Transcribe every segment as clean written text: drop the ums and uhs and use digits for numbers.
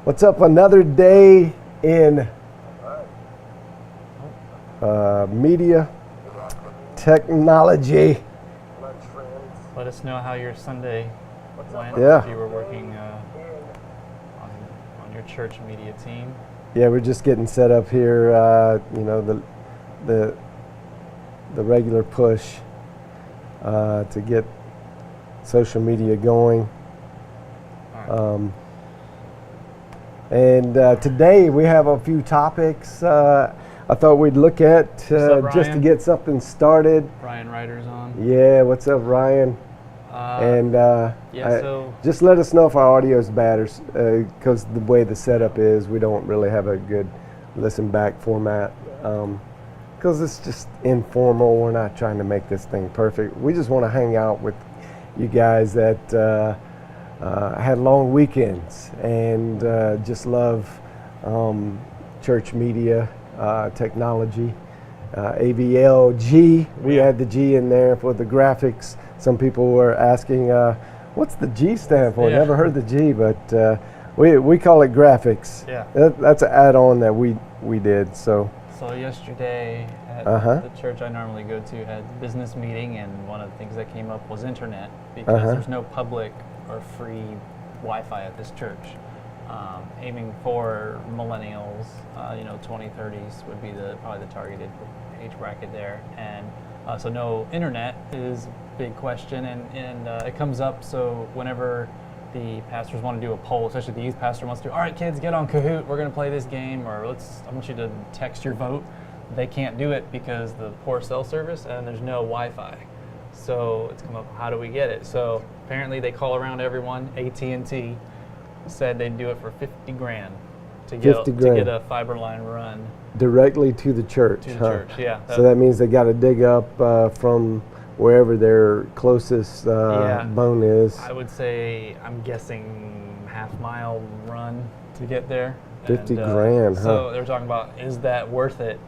What's up? Another day in media technology. Let us know how your Sunday went. Yeah. If you were working on your church media team. Yeah, we're just getting set up here. The regular push to get social media going. All right. And today we have a few topics I thought we'd look at What's up, just to Ryan? get something started. Ryan Ryder's on. Yeah, what's up, Ryan? So Just let us know if our audio is bad, because the way the setup is, we don't really have a good listen back format. Because it's just informal. We're not trying to make this thing perfect. We just want to hang out with you guys that had long weekends and just love church media, technology, AVLG. We Yeah. had the G in there for the graphics. Some people were asking, what's the G stand for? Yeah. Never heard the G, but we call it graphics. Yeah. That's an add-on that we did. So yesterday at Uh-huh. the church I normally go to had a business meeting, and one of the things that came up was internet, because there's no public or free Wi-Fi at this church. Aiming for millennials, 2030s would be probably the targeted age bracket there, and so no internet is a big question, and it comes up. So whenever the pastors want to do a poll, especially the youth pastor wants to, all right, kids, get on Kahoot, we're going to play this game, or I want you to text your vote. They can't do it because the poor cell service and there's no Wi-Fi. So it's come up, how do we get it? So apparently they call around everyone. AT&T said they'd do it for 50 grand to get 50 grand. to get a fiber line run directly to the church. to the huh? church. Yeah. So that means they got to dig up from wherever their closest Yeah. bone is. I would say, I'm guessing half-mile run to get there. 50 grand, huh? So they were talking about, is that worth it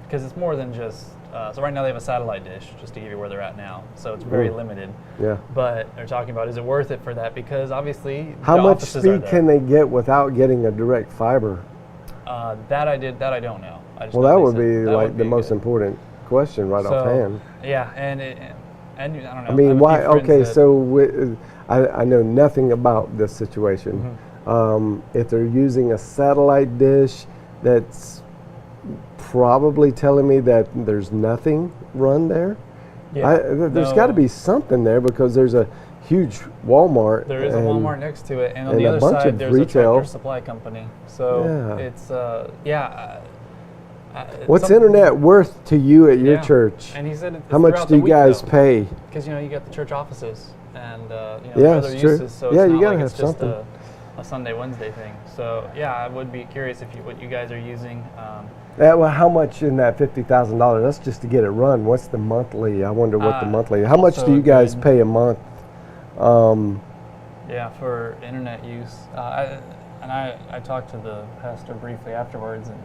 because it's more than just. So right now they have a satellite dish, just to give you where they're at now. So it's very limited. Yeah. But they're talking about, is it worth it for that? Because obviously How the much offices are speed there. can they get without getting a direct fiber? That I don't know. I just Well, know that they would said be that like would the be most good. important question right So, offhand. Yeah, and I don't know. I mean, have a why? few friends Okay, that- so I know nothing about this situation. Mm-hmm. If they're using a satellite dish, that's probably telling me that there's nothing run there. yeah, There's no, got to be something there because there's a huge Walmart. There is a and- Walmart next to it, and on and the a other bunch side of there's retail. a Tractor Supply company. So Yeah. it's What's internet worth to you at your Yeah. church? And he said it's How much throughout do the you week, guys though. pay? Because you got the church offices and Yeah, other it's true. uses, so Yeah, it's you not gotta like it's have just something. a Sunday Wednesday thing. So yeah, I would be curious what you guys are using. Well, how much in that $50,000? That's just to get it run. What's the monthly? I wonder what the monthly. How much also do you guys good. pay a month? Yeah, for internet use. I talked to the pastor briefly afterwards, and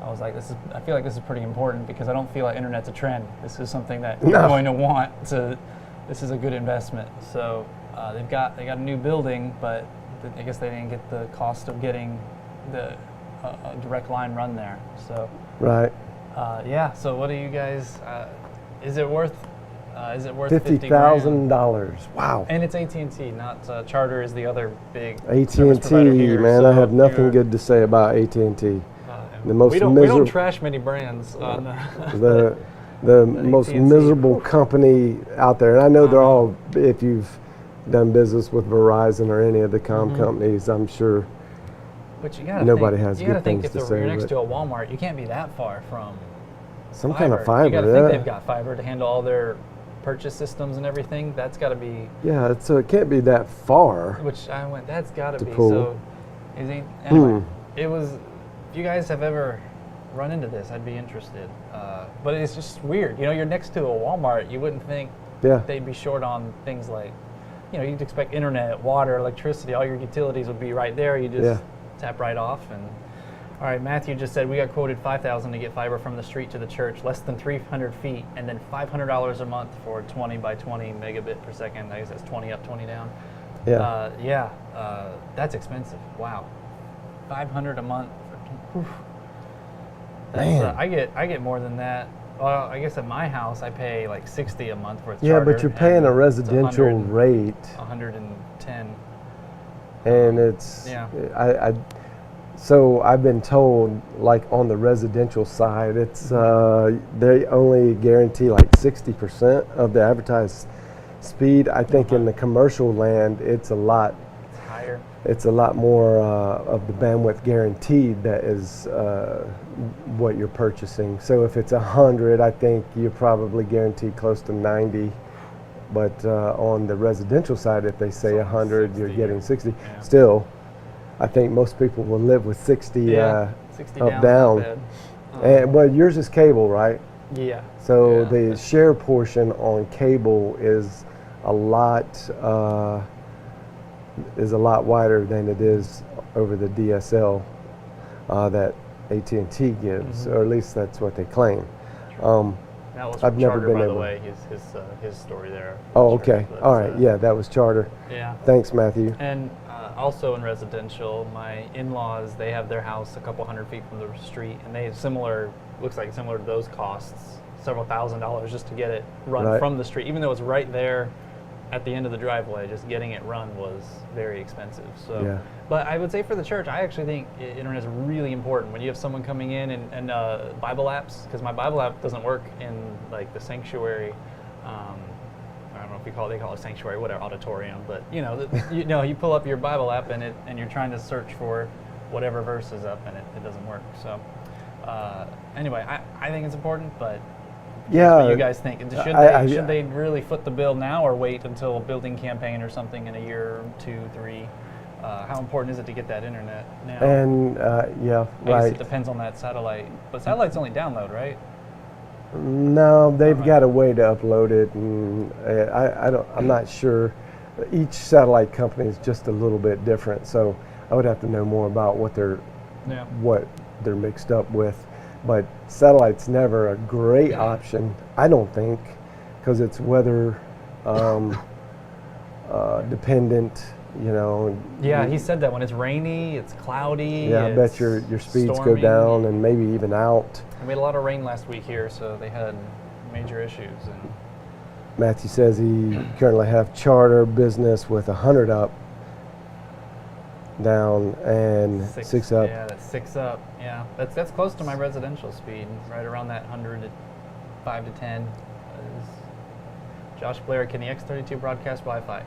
I was like, I feel like this is pretty important because I don't feel like internet's a trend. This is something that No. you're going to want to. This is a good investment. So they got a new building, but I guess they didn't get the cost of getting the a direct line run there. So Right. yeah. So what do you guys? Is it worth? Is it worth $50,000. Wow. And it's AT&T, not Charter is the other big service AT&T, provider here, man, so I have nothing you're- good to say about AT&T. The most we don't miserable, trash many brands on the most AT&T. miserable company out there. And I know they're all. If you've done business with Verizon or any of the Mm-hmm. companies, I'm sure. But you gotta Nobody think, has you good gotta think things if to say, you're next but- to a Walmart, you can't be that far from Some kind of You fiber. gotta Yeah. think they've got fiber to handle all their purchase systems and everything. That's got to be. Yeah, so it can't be that far. Which I went. That's got to To be. pull. So, anyway, it was. If you guys have ever run into this, I'd be interested. But it's just weird. You're next to a Walmart. You wouldn't think Yeah. they'd be short on things like, you'd expect internet, water, electricity, all your utilities would be right there. You just tap right off. And all right, Matthew just said we got quoted $5,000 to get fiber from the street to the church, less than 300 feet, and then $500 a month for 20 by 20 megabit per second. I guess that's 20 up, 20 down. Yeah. That's expensive. Wow. $500 a month. Whew. Man. I get more than that. Well, I guess at my house I pay like $60 a month for Yeah, charter. but you're paying and a it's residential 100 rate, 110. and it's Yeah. So I've been told, like on the residential side, it's they only guarantee like 60% of the advertised speed. I think in the commercial land, it's a lot. Higher. It's a lot more of the bandwidth guaranteed that is what you're purchasing. So if it's 100, I think you're probably guaranteed close to 90. But on the residential side, if they say So 100, you're 60. getting 60. Yeah. Still, I think most people will live with 60 Yeah, 60 up down's down. not bad. And well, yours is cable, right? Yeah. So Yeah, the that's- share portion on cable is a lot wider than it is over the DSL that AT&T gives, Mhm. or at least that's what they claim. That was I've from never Charter, been by the able- way. His story there. Oh, Charter, okay. but, All right. Yeah, that was Charter. Yeah. Thanks, Matthew. And also in residential, my in-laws, they have their house a couple hundred feet from the street, and they have looks like similar to those costs, several $1,000s just to get it run Right. from the street, even though it's right there at the end of the driveway. Just getting it run was very expensive. So, Yeah. but I would say for the church, I actually think internet is really important when you have someone coming in and Bible apps, because my Bible app doesn't work in like the sanctuary. I don't know if they call it sanctuary, whatever, auditorium, but you pull up your Bible app and you're trying to search for whatever verse is up and it doesn't work. So anyway, I think it's important, but Yeah. what do you guys think? Should they really foot the bill now or wait until a building campaign or something in a year, 2, 3? How important is it to get that internet now? And yeah, I guess right. it depends on that satellite, but satellite's only download, right? No, they've Alright. got a way to upload it, and I'm not sure. Each satellite company is just a little bit different, so I would have to know more about what they're mixed up with. But satellite's never a great option, I don't think, because it's weather dependent. Yeah, he said that when it's rainy, it's cloudy. Yeah, I bet it's your speeds go stormy. down and maybe even out. We had a lot of rain last week here, so they had major issues. And Matthew says he currently have Charter business with 100 up, down, and 6 up. Yeah, that's 6 up. Yeah, that's close to my residential speed, right around that 100 to 5 to 10. Josh Blair, can the X32 broadcast Wi-Fi?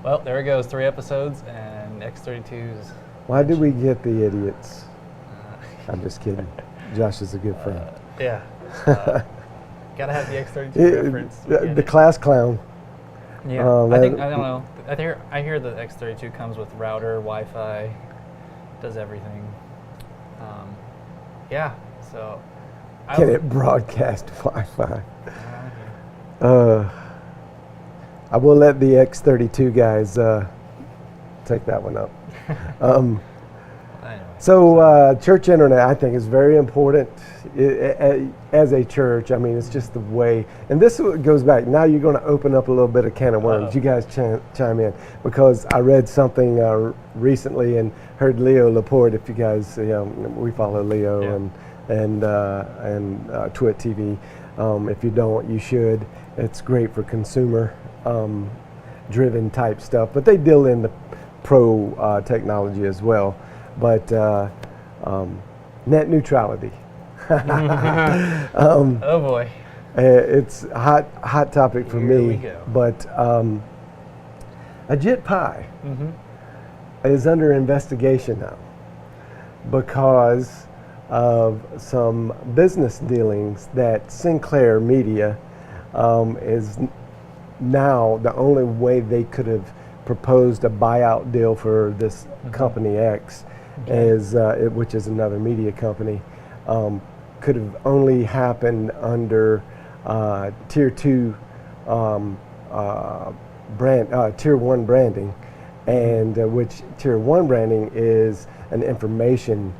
Well, there it goes, 3 episodes, and X32's. Why do we get the idiots? I'm just kidding. Josh is a good friend. Yeah. Gotta have the X32 reference. We get The it. class clown. Yeah, I don't know. I hear the X32 comes with router, Wi-Fi, does everything. Yeah, so. Can it broadcast Wi-Fi? I will let the X32 guys take that one up. Anyway, So church internet, I think, is very important as a church. I mean, it's just the way. And this goes back. Now you're going to open up a little bit of can of worms. Uh-oh. You guys chime in, because I read something recently and heard Leo Laporte. If you guys, we follow Leo Yeah. and Twit TV. If you don't, you should. It's great for consumer driven type stuff, but they deal in the pro technology as well. But net neutrality. oh boy. It's a hot topic for Here me. we go. But Ajit Pai Mm-hmm. is under investigation now because of some business dealings that Sinclair Media is now the only way they could have proposed a buyout deal for this company X, is which is another media company, could have only happened under tier 2 tier 1 branding, and which tier 1 branding is an information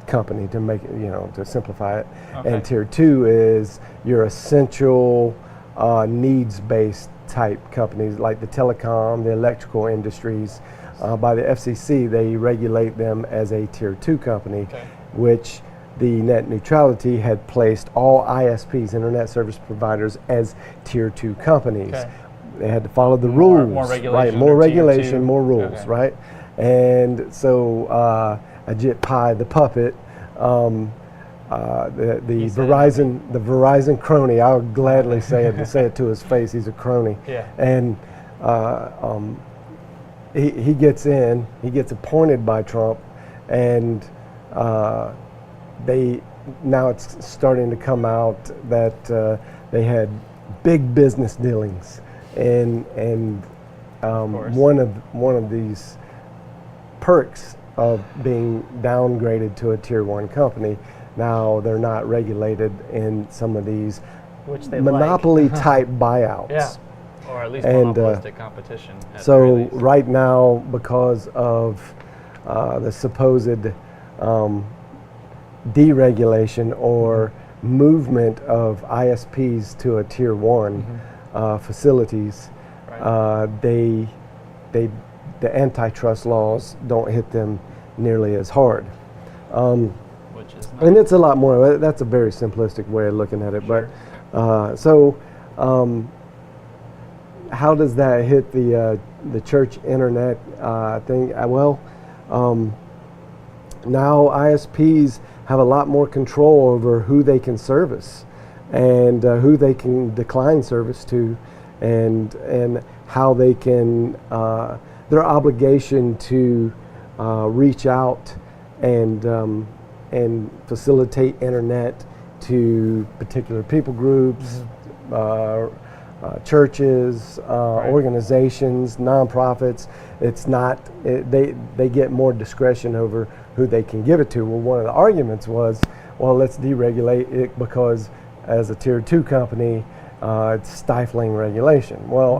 company, to make it, to simplify it. Okay. And tier 2 is your essential needs-based type companies like the telecom, the electrical industries. By the FCC, they regulate them as a tier 2 company, Okay. which the net neutrality had placed all ISPs, internet service providers, as tier 2 companies. Okay. They had to follow the More rules, regulation right? More under tier regulation, 2. more rules, Okay. right? And so Ajit Pai, the puppet, the He said Verizon crony, I'll gladly say it to his face. He's a crony, Yeah. and he gets in, he gets appointed by Trump, and now it's starting to come out that they had big business dealings, and course. one of these perks of being downgraded to a tier 1 company, now they're not regulated in some of these Which they monopoly like. type buyouts. Yeah. Or at least And, monopolistic competition. At the So very least. right now, because of the supposed deregulation or movement of ISPs to a tier 1 facilities, Right. the antitrust laws don't hit them nearly as hard. Which is And not, it's a lot more. That's a very simplistic way of looking at it. Sure. But how does that hit the church internet thing? Now ISPs have a lot more control over who they can service and who they can decline service to, and how they can their obligation to reach out and facilitate internet to particular people groups, churches, organizations, nonprofits. It's not they get more discretion over who they can give it to. Well, one of the arguments was, well, let's deregulate it because as a tier 2 company, it's stifling regulation. Well,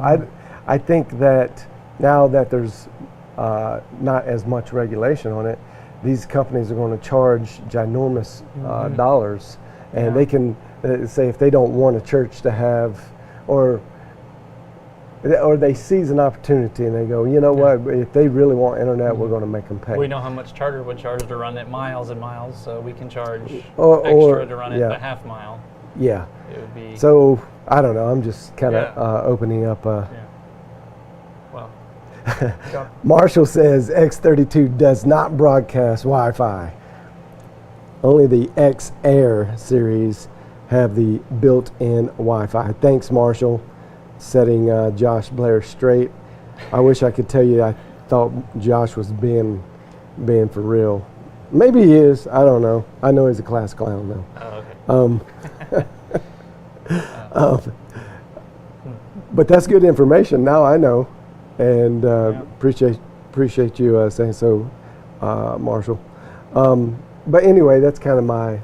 I think that now that there's not as much regulation on it, these companies are going to charge ginormous dollars, and they can say if they don't want a church to have, or they seize an opportunity and they go, you know what, if they really want internet, we're going to make them pay. we know how much Charter would charge to run it miles and miles, so we can charge Or- extra to run it yeah. a half mile. Yeah. It would be So I don't know. I'm just kind of Yeah. opening up. yeah. Well, go. Marshall says X32 does not broadcast Wi-Fi. Only the X Air series have the built-in Wi-Fi. Thanks, Marshall, setting Josh Blair straight. I wish I could tell you I thought Josh was being for real. Maybe he is. I don't know. I know he's a class clown though. Oh, okay. But that's good information. Now I know, and appreciate you saying so, Marshall. But anyway, that's kind of my.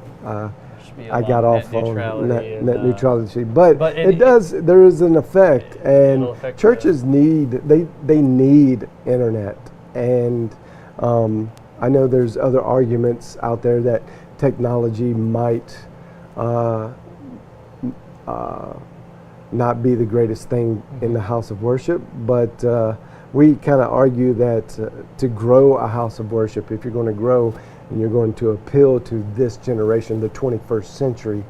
Should be a I lot got of off on neutrality and, net neutrality, but but it does. There is an effect, and it'll affect churches need they need internet, and I know there's other arguments out there that technology might not be the greatest thing in the house of worship, but we kind of argue that to grow a house of worship, if you're going to grow and you're going to appeal to this generation, the 21st century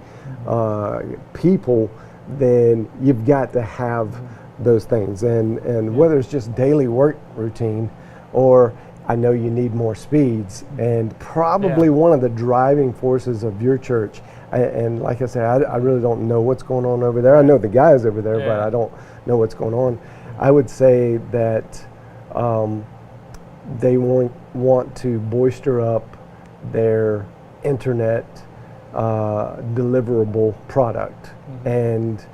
people, then you've got to have those things. And whether it's just daily work routine, or I know you need more speeds, and probably one of the driving forces of your church, and like I said, I really don't know what's going on over there. I know the guys over there, but I don't know what's going on. I would say that they want to bolster up their internet deliverable product, and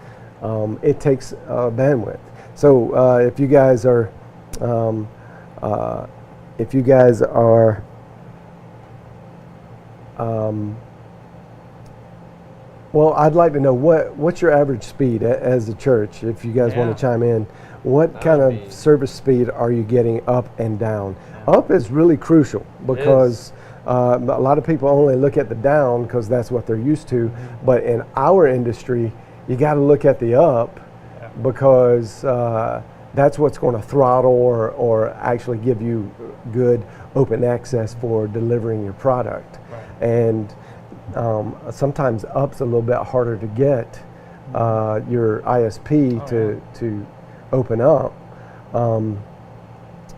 it takes bandwidth. So if you guys are well, I'd like to know what's your average speed as a church. If you guys want to chime in, what kind of service speed are you getting up and down? Up is really crucial because a lot of people only look at the down because that's what they're used to. But in our industry, you got to look at the up because that's what's going to throttle or actually give you good open access for delivering your product. Right. And sometimes up's a little bit harder to get your ISP to open up.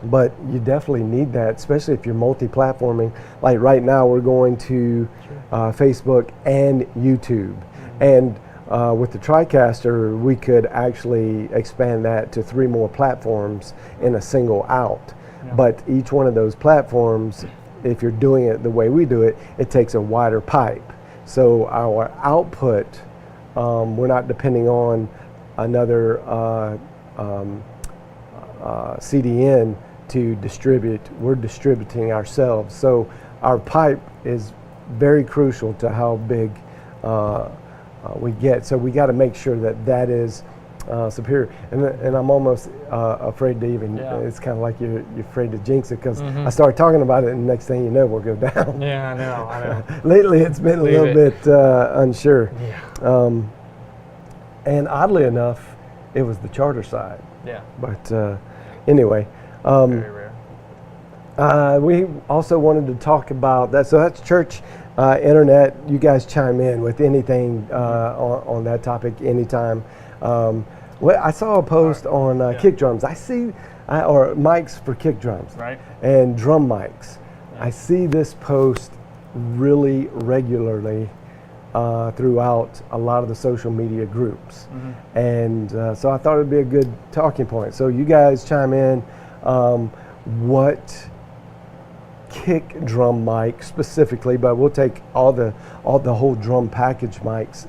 But you definitely need that, especially if you're multi-platforming. Like right now, we're going to Facebook and YouTube. And with the TriCaster, we could actually expand that to 3 more platforms in a single out. Yeah. But each one of those platforms, if you're doing it the way we do it, it takes a wider pipe. So our output, we're not depending on another CDN to distribute. We're distributing ourselves. So our pipe is very crucial to how big we get. So we got to make sure that that is superior. And I'm almost afraid to even, it's kind of like you're afraid to jinx it, because I start talking about it and the next thing you know, we'll go down. Yeah, I know. Lately it's been a little bit unsure. Yeah. And oddly enough, it was the charter side. Yeah. But anyway. Very rare. We also wanted to talk about that. So that's church internet. You guys chime in with anything on that topic anytime. Well, I saw a post on kick drums. I see, or mics for kick drums, Right. and drum mics. Yeah. I see this post really regularly throughout a lot of the social media groups. And so I thought it'd be a good talking point. So you guys chime in. What kick drum mic specifically, but we'll take all the whole drum package mics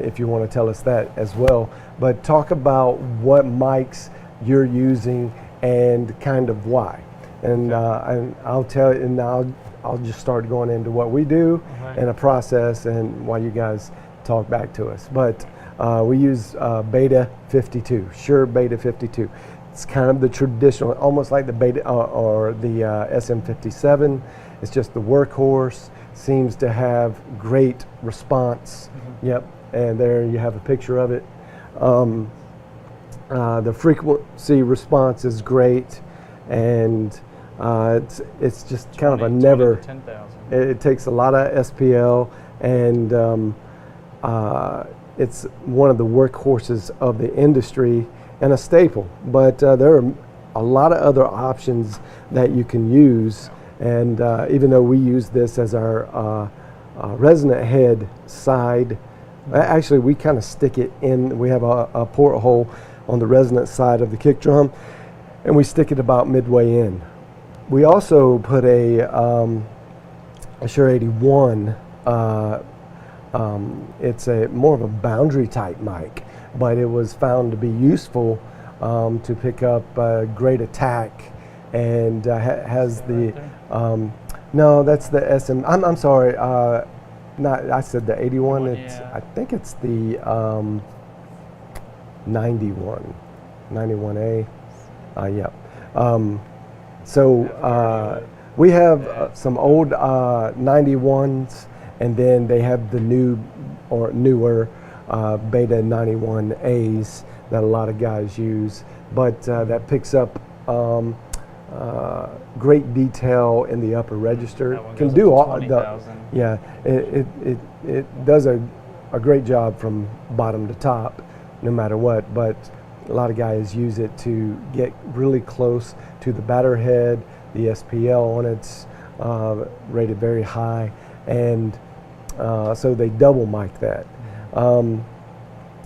if you want to tell us that as well. But talk about what mics you're using and kind of why. And I'll tell you, and I'll just start going into what we do and a process, and while you guys talk back to us. But we use Beta 52, Shure Beta 52. It's kind of the traditional, almost like the Beta or the SM57. It's just the workhorse. Seems to have great response. Yep, and there you have a picture of it. The frequency response is great, and it's just kind of a never. 10,000. It takes a lot of SPL, and it's one of the workhorses of the industry and a staple. But there are a lot of other options that you can use, and even though we use this as our resonant head side, actually we kind of stick it in. We have a porthole on the resonant side of the kick drum, and we stick it about midway in. We also put a Shure 81. It's a more of a boundary type mic, but it was found to be useful to pick up great attack, and has the no, that's the SM. I'm sorry, not I said the 81. It's I think it's the 91A. Yeah. So we have some old 91s, and then they have the new or newer Beta 91As that a lot of guys use, but that picks up great detail in the upper register. Can do all the it does a great job from bottom to top, no matter what. But a lot of guys use it to get really close to the batter head. The SPL on it's rated very high, and so they double mic that.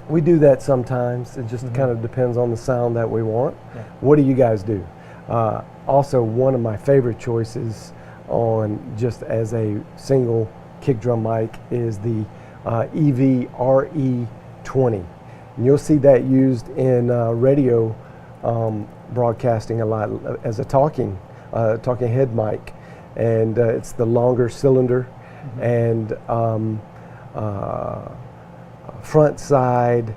We do that sometimes. It just kind of depends on the sound that we want. Yeah. What do you guys do? Also, one of my favorite choices on just as a single kick drum mic is the EV RE20. And you'll see that used in radio broadcasting a lot as a talking head mic, and it's the longer cylinder and front side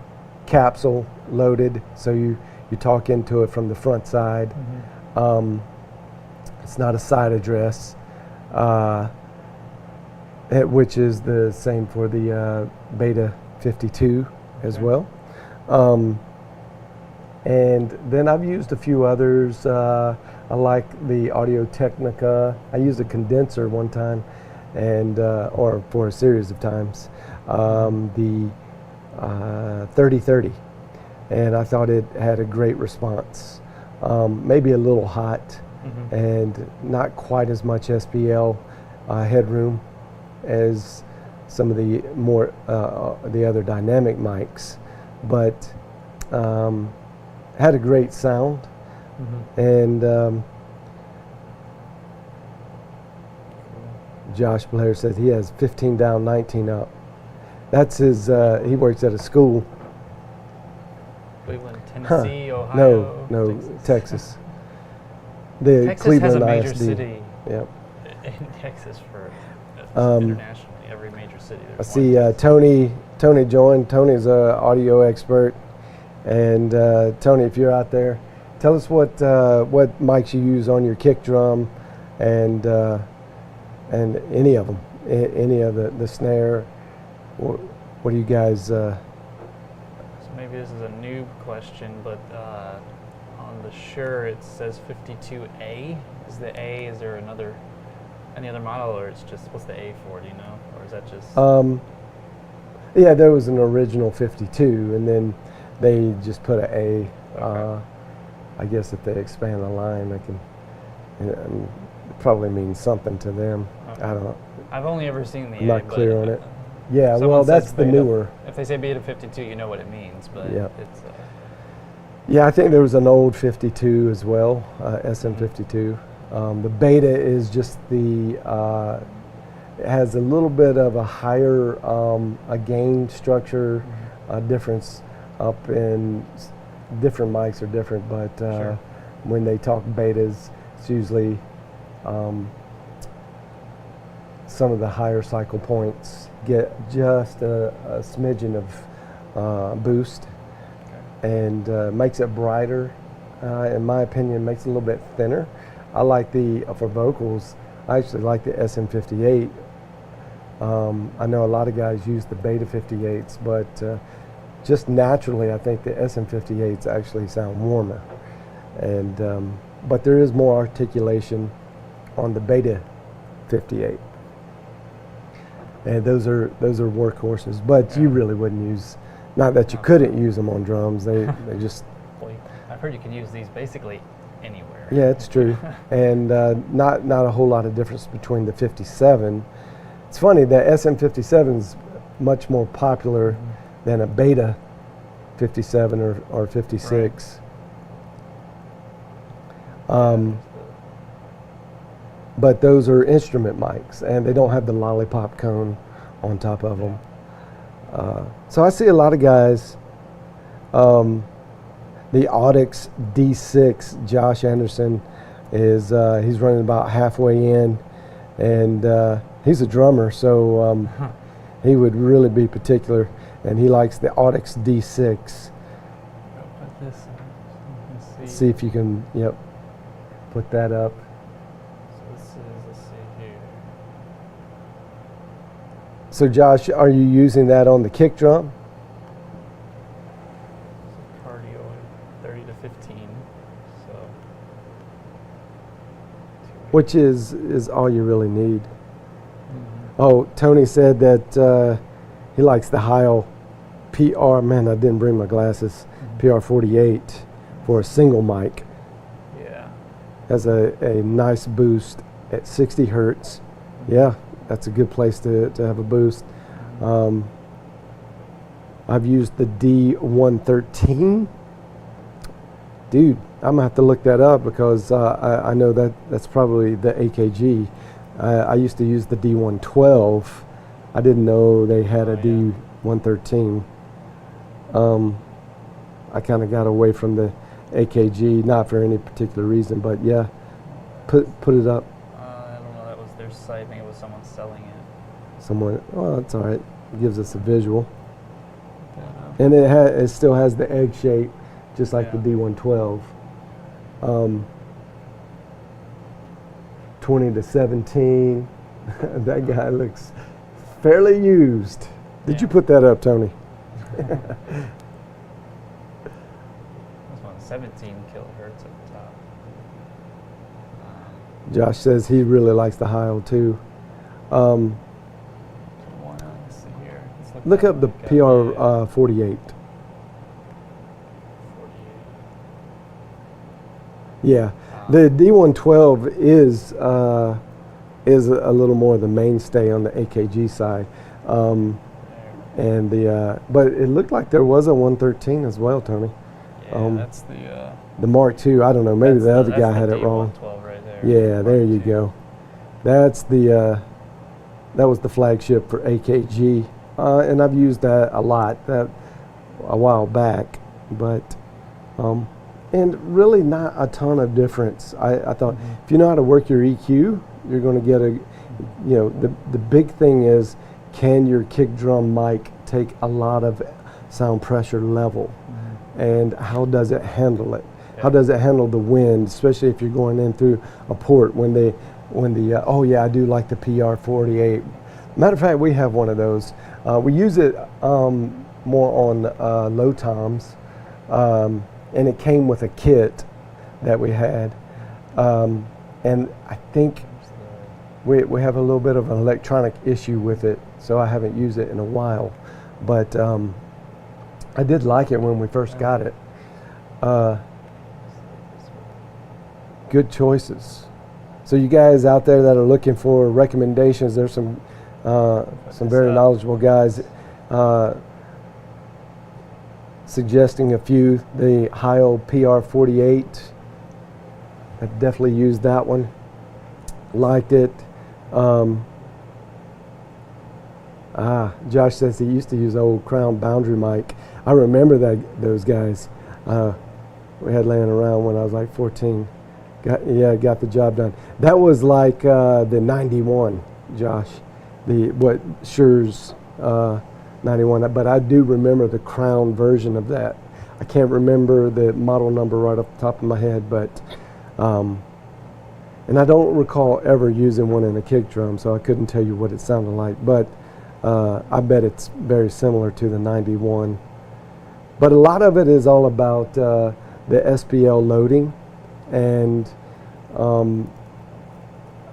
capsule loaded, so you talk into it from the front side. It's not a side address, which is the same for the Beta 52 as well. And then I've used a few others. I like the Audio Technica. I used a condenser one time, and or for a series of times. The 3030, and I thought it had a great response. Maybe a little hot, and not quite as much SPL headroom as some of the more the other dynamic mics, but had a great sound. And Josh Blair says he has 15 down, 19 up. That's his. He works at a school. Cleveland, Tennessee, Ohio. No, Texas. The Texas Cleveland has a major ISD. city. Yep. In Texas for internationally, every major city. I see Tony joined. Tony's an audio expert, and Tony, if you're out there, tell us what mics you use on your kick drum, and any of them, any of the snare. What do you guys? So maybe this is a new question, but on the Shure it says 52A. Is the A? Is there any other model, or it's just what's the A for? Do you know, or is that just? Yeah, there was an original 52, and then they just put an A. Okay. I guess if they expand the line, they can. It probably means something to them. Okay. I don't know. I've only ever seen the I'm A. not clear but, on it. Yeah, someone well, says that's the beta. newer. If they say Beta 52, you know what it means, but Yeah. it's. Yeah, I think there was an old 52 as well, SM52. The Beta is just it has a little bit of a higher a gain structure difference up in different mics are different, but Sure. when they talk betas, it's usually some of the higher cycle points get just a smidgen of boost, and makes it brighter. In my opinion, makes it a little bit thinner. I like for vocals, I actually like the SM58. I know a lot of guys use the Beta 58s, but just naturally, I think the SM58s actually sound warmer. And but there is more articulation on the Beta 58. And those are workhorses, but you really wouldn't use. Not that you couldn't use them on drums. They just. Well, I've heard you can use these basically anywhere. Yeah, it's true, and not a whole lot of difference between the 57. It's funny that SM57 is much more popular than a Beta 57 or 56. But those are instrument mics, and they don't have the lollipop cone on top of them. So I see a lot of guys. The Audix D6, Josh Anderson, is he's running about halfway in, and he's a drummer, so he would really be particular, and he likes the Audix D6. Put this in. Let's See if you can, put that up. So this is, let's see here. So Josh, are you using that on the kick drum? Cardioid, 30 to 15. So. Which is all you really need. Oh, Tony said that he likes the Heil PR. Man, I didn't bring my glasses. PR48 for a single mic. Yeah. Has a nice boost at 60 hertz. Yeah, that's a good place to have a boost. I've used the D113. Dude, I'm gonna have to look that up because I know that's probably the AKG. I used to use the D112. I didn't know they had a D113. I kind of got away from the AKG, not for any particular reason, but yeah, put it up. I don't know. That was their site. I think it was someone selling it. Someone, well, that's all right. It gives us a visual, and it still has the egg shape, just like the D112. 20 to 17. That guy looks fairly used. Did you put that up, Tony? This one's 17 kilohertz at the top. Josh says he really likes the Heil too. Let's see here. Let's Look up the PR 48. 48. Yeah, the D112 is a little more the mainstay on the AKG side, and but it looked like there was a 113 as well, Tony. Yeah, that's the Mark II. I don't know. Maybe the other guy had it wrong. D112 right there. Yeah, there Mark you II. go. That's the that was the flagship for AKG, and I've used that a lot that a while back, but and really not a ton of difference. I thought if you know how to work your EQ, you're going to get the big thing is, can your kick drum mic take a lot of sound pressure level, and how does it handle it? Yeah. How does it handle the wind, especially if you're going in through a port when the oh yeah, I do like the PR 48. Matter of fact, we have one of those. We use it more on low toms, and it came with a kit that we had, and I think we have a little bit of an electronic issue with it, so I haven't used it in a while, but I did like it when we first got it. Good choices. So you guys out there that are looking for recommendations, there's some very knowledgeable guys suggesting a few. The Heil PR 48, I definitely used that one. Liked it. Josh says he used to use old Crown Boundary mic. I remember those guys. We had laying around when I was like 14. Got the job done. That was like the 91, Josh. Shure's 91, but I do remember the Crown version of that. I can't remember the model number right off the top of my head, but and I don't recall ever using one in a kick drum, so I couldn't tell you what it sounded like, but I bet it's very similar to the 91. But a lot of it is all about the SPL loading and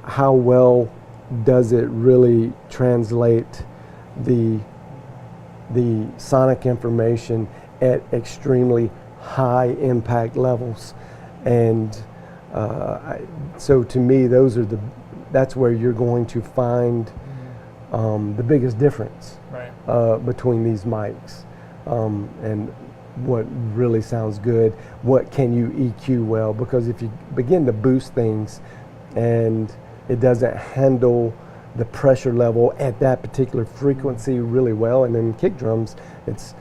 how well does it really translate the sonic information at extremely high impact levels. And so to me, that's where you're going to find the biggest difference between these mics, and what really sounds good, what can you EQ well, because if you begin to boost things and it doesn't handle the pressure level at that particular frequency really well, and then kick drums, it's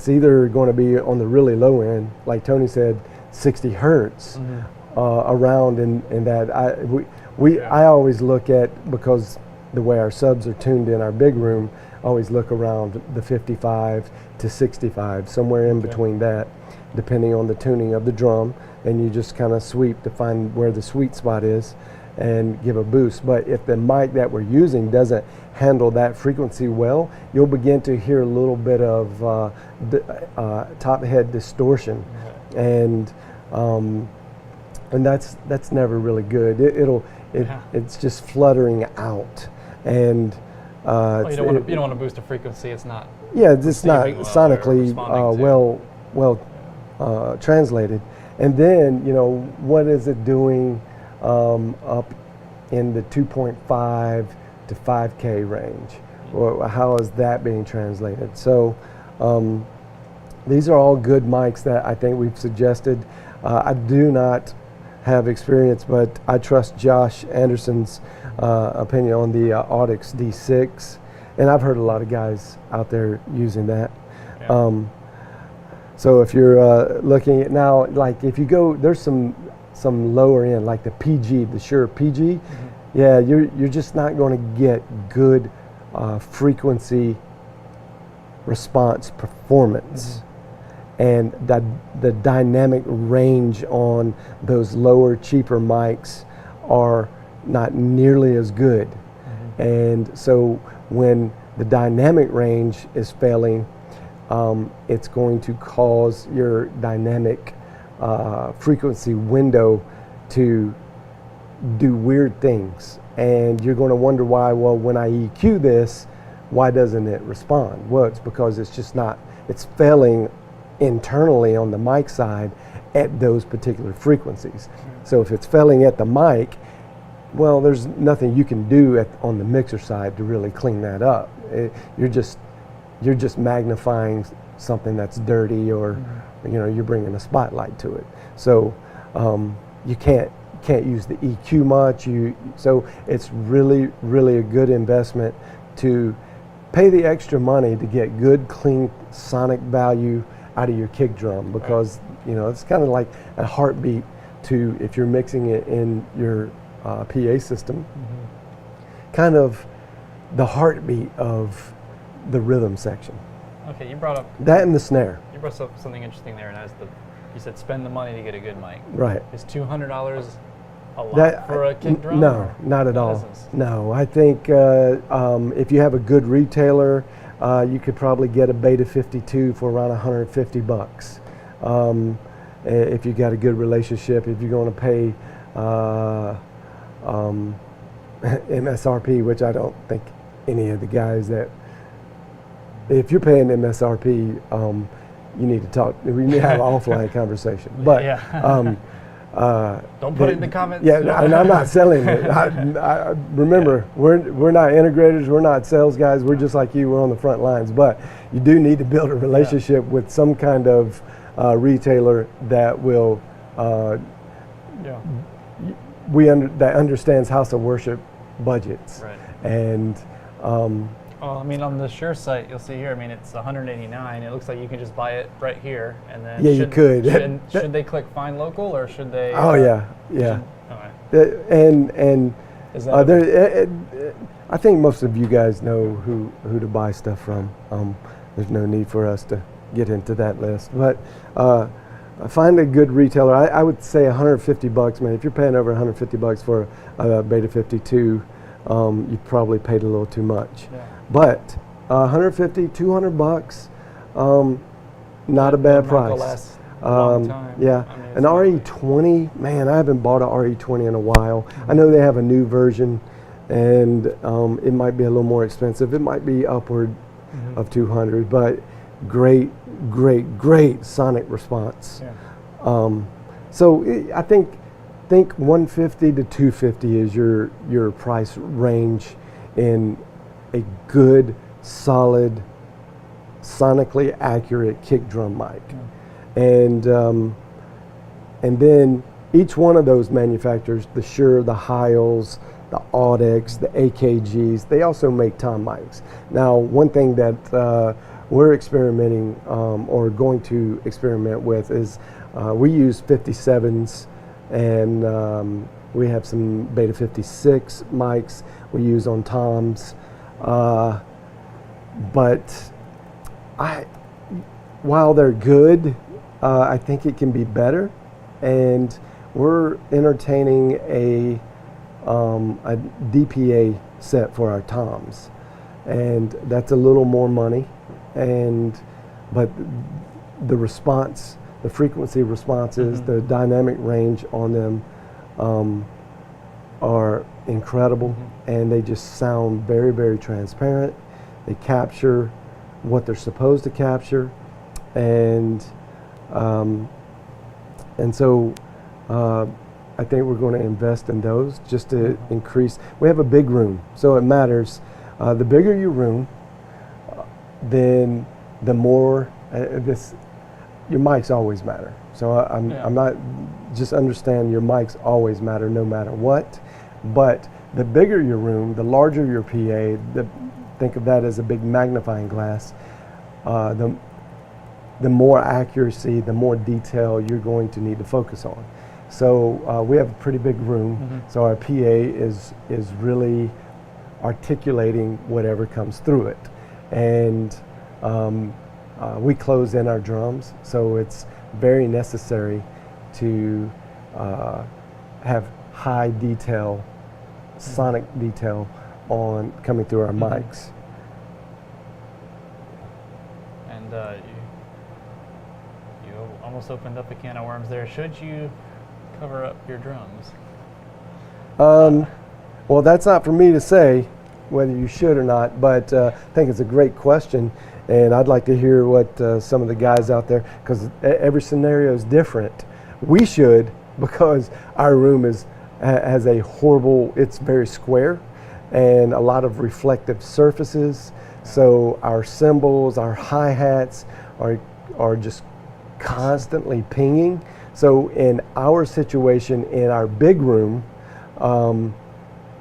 either going to be on the really low end, like Tony said, 60 hertz, around in that. I always look at, because the way our subs are tuned in our big room, I always look around the 55 to 65, somewhere in between that, depending on the tuning of the drum, and you just kind of sweep to find where the sweet spot is and give a boost. But if the mic that we're using doesn't handle that frequency well, you'll begin to hear a little bit of top head distortion, and that's never really good. It's just fluttering out, and you don't want to boost a frequency. It's not. Yeah, it's not sonically well translated. And then what is it doing up in the 2.5 to 5K range? Or how is that being translated? So these are all good mics that I think we've suggested. I do not have experience, but I trust Josh Anderson's opinion on the Audix D6, and I've heard a lot of guys out there using that. Yeah. So if you're looking at now, like if you go, there's some lower end, like the PG, the Shure PG. Yeah, you're just not going to get good frequency response performance. And the dynamic range on those lower, cheaper mics are not nearly as good. And so when the dynamic range is failing, it's going to cause your dynamic frequency window to do weird things. And you're going to wonder why, well, when I EQ this, why doesn't it respond? Well, it's because it's just not, it's failing internally on the mic side at those particular frequencies. So if it's failing at the mic, well, there's nothing you can do on the mixer side to really clean that up. You're just magnifying something that's dirty, or you're bringing a spotlight to it. So you can't use the EQ much. So it's really a good investment to pay the extra money to get good, clean sonic value out of your kick drum, because it's kind of like a heartbeat to, if you're mixing it in your PA system, kind of the heartbeat of the rhythm section. Okay, you brought up that and the snare. You brought up something interesting there, and that's you said spend the money to get a good mic. Right. Is $200 a lot for a kick drum? No, not at all. Isn't? No, I think if you have a good retailer, you could probably get a Beta 52 for around $150. If you got a good relationship, if you're going to pay MSRP, which I don't think any of the guys that, if you're paying MSRP, you need to talk. We need to have an offline conversation. But don't put it in the comments. Yeah, and I'm not selling it. I remember, we're not integrators, we're not sales guys. We're just like you. We're on the front lines. But you do need to build a relationship with some kind of retailer that will that understands house of worship budgets. Right. And well, I mean, on the Shure site, you'll see here, I mean, it's $189. It looks like you can just buy it right here, and then you could. Should they click Find Local, or should they? Oh yeah. And is that I think most of you guys know who to buy stuff from. There's no need for us to get into that list, but find a good retailer. I would say $150, man. If you're paying over $150 for a Beta 52, you probably paid a little too much. Yeah. But $150, $200, not a bad price. Last a long time. Yeah, I mean, an RE20, man, I haven't bought an RE20 in a while. I know they have a new version, and it might be a little more expensive. It might be upward of 200, but great sonic response. Yeah. So I think 150 to 250 is your price range in a good, solid, sonically accurate kick drum mic. And then each one of those manufacturers, the Shure, the Heils, the Audix, the AKGs, they also make tom mics. Now, one thing that we're experimenting or going to experiment with is we use 57s, and we have some Beta 56 mics we use on toms. But while they're good, I think it can be better, and we're entertaining a DPA set for our toms, and that's a little more money, but the response, the frequency responses, the dynamic range on them are incredible, and they just sound very, very transparent. They capture what they're supposed to capture, and so I think we're going to invest in those just to increase. We have a big room, so it matters. The bigger your room, then the more your mics always matter. So I'm not, just understand your mics always matter no matter what. But the bigger your room, the larger your PA, think of that as a big magnifying glass, the more accuracy, the more detail you're going to need to focus on. So we have a pretty big room, so our PA is really articulating whatever comes through it. And we close in our drums, so it's very necessary to have high detail, sonic detail on coming through our mics. And you almost opened up a can of worms there. Should you cover up your drums? Well, that's not for me to say whether you should or not, but I think it's a great question, and I'd like to hear what some of the guys out there, because every scenario is different. We should, because our room has a horrible, it's very square, and a lot of reflective surfaces, so our cymbals, our hi-hats are just constantly pinging. So in our situation, in our big room,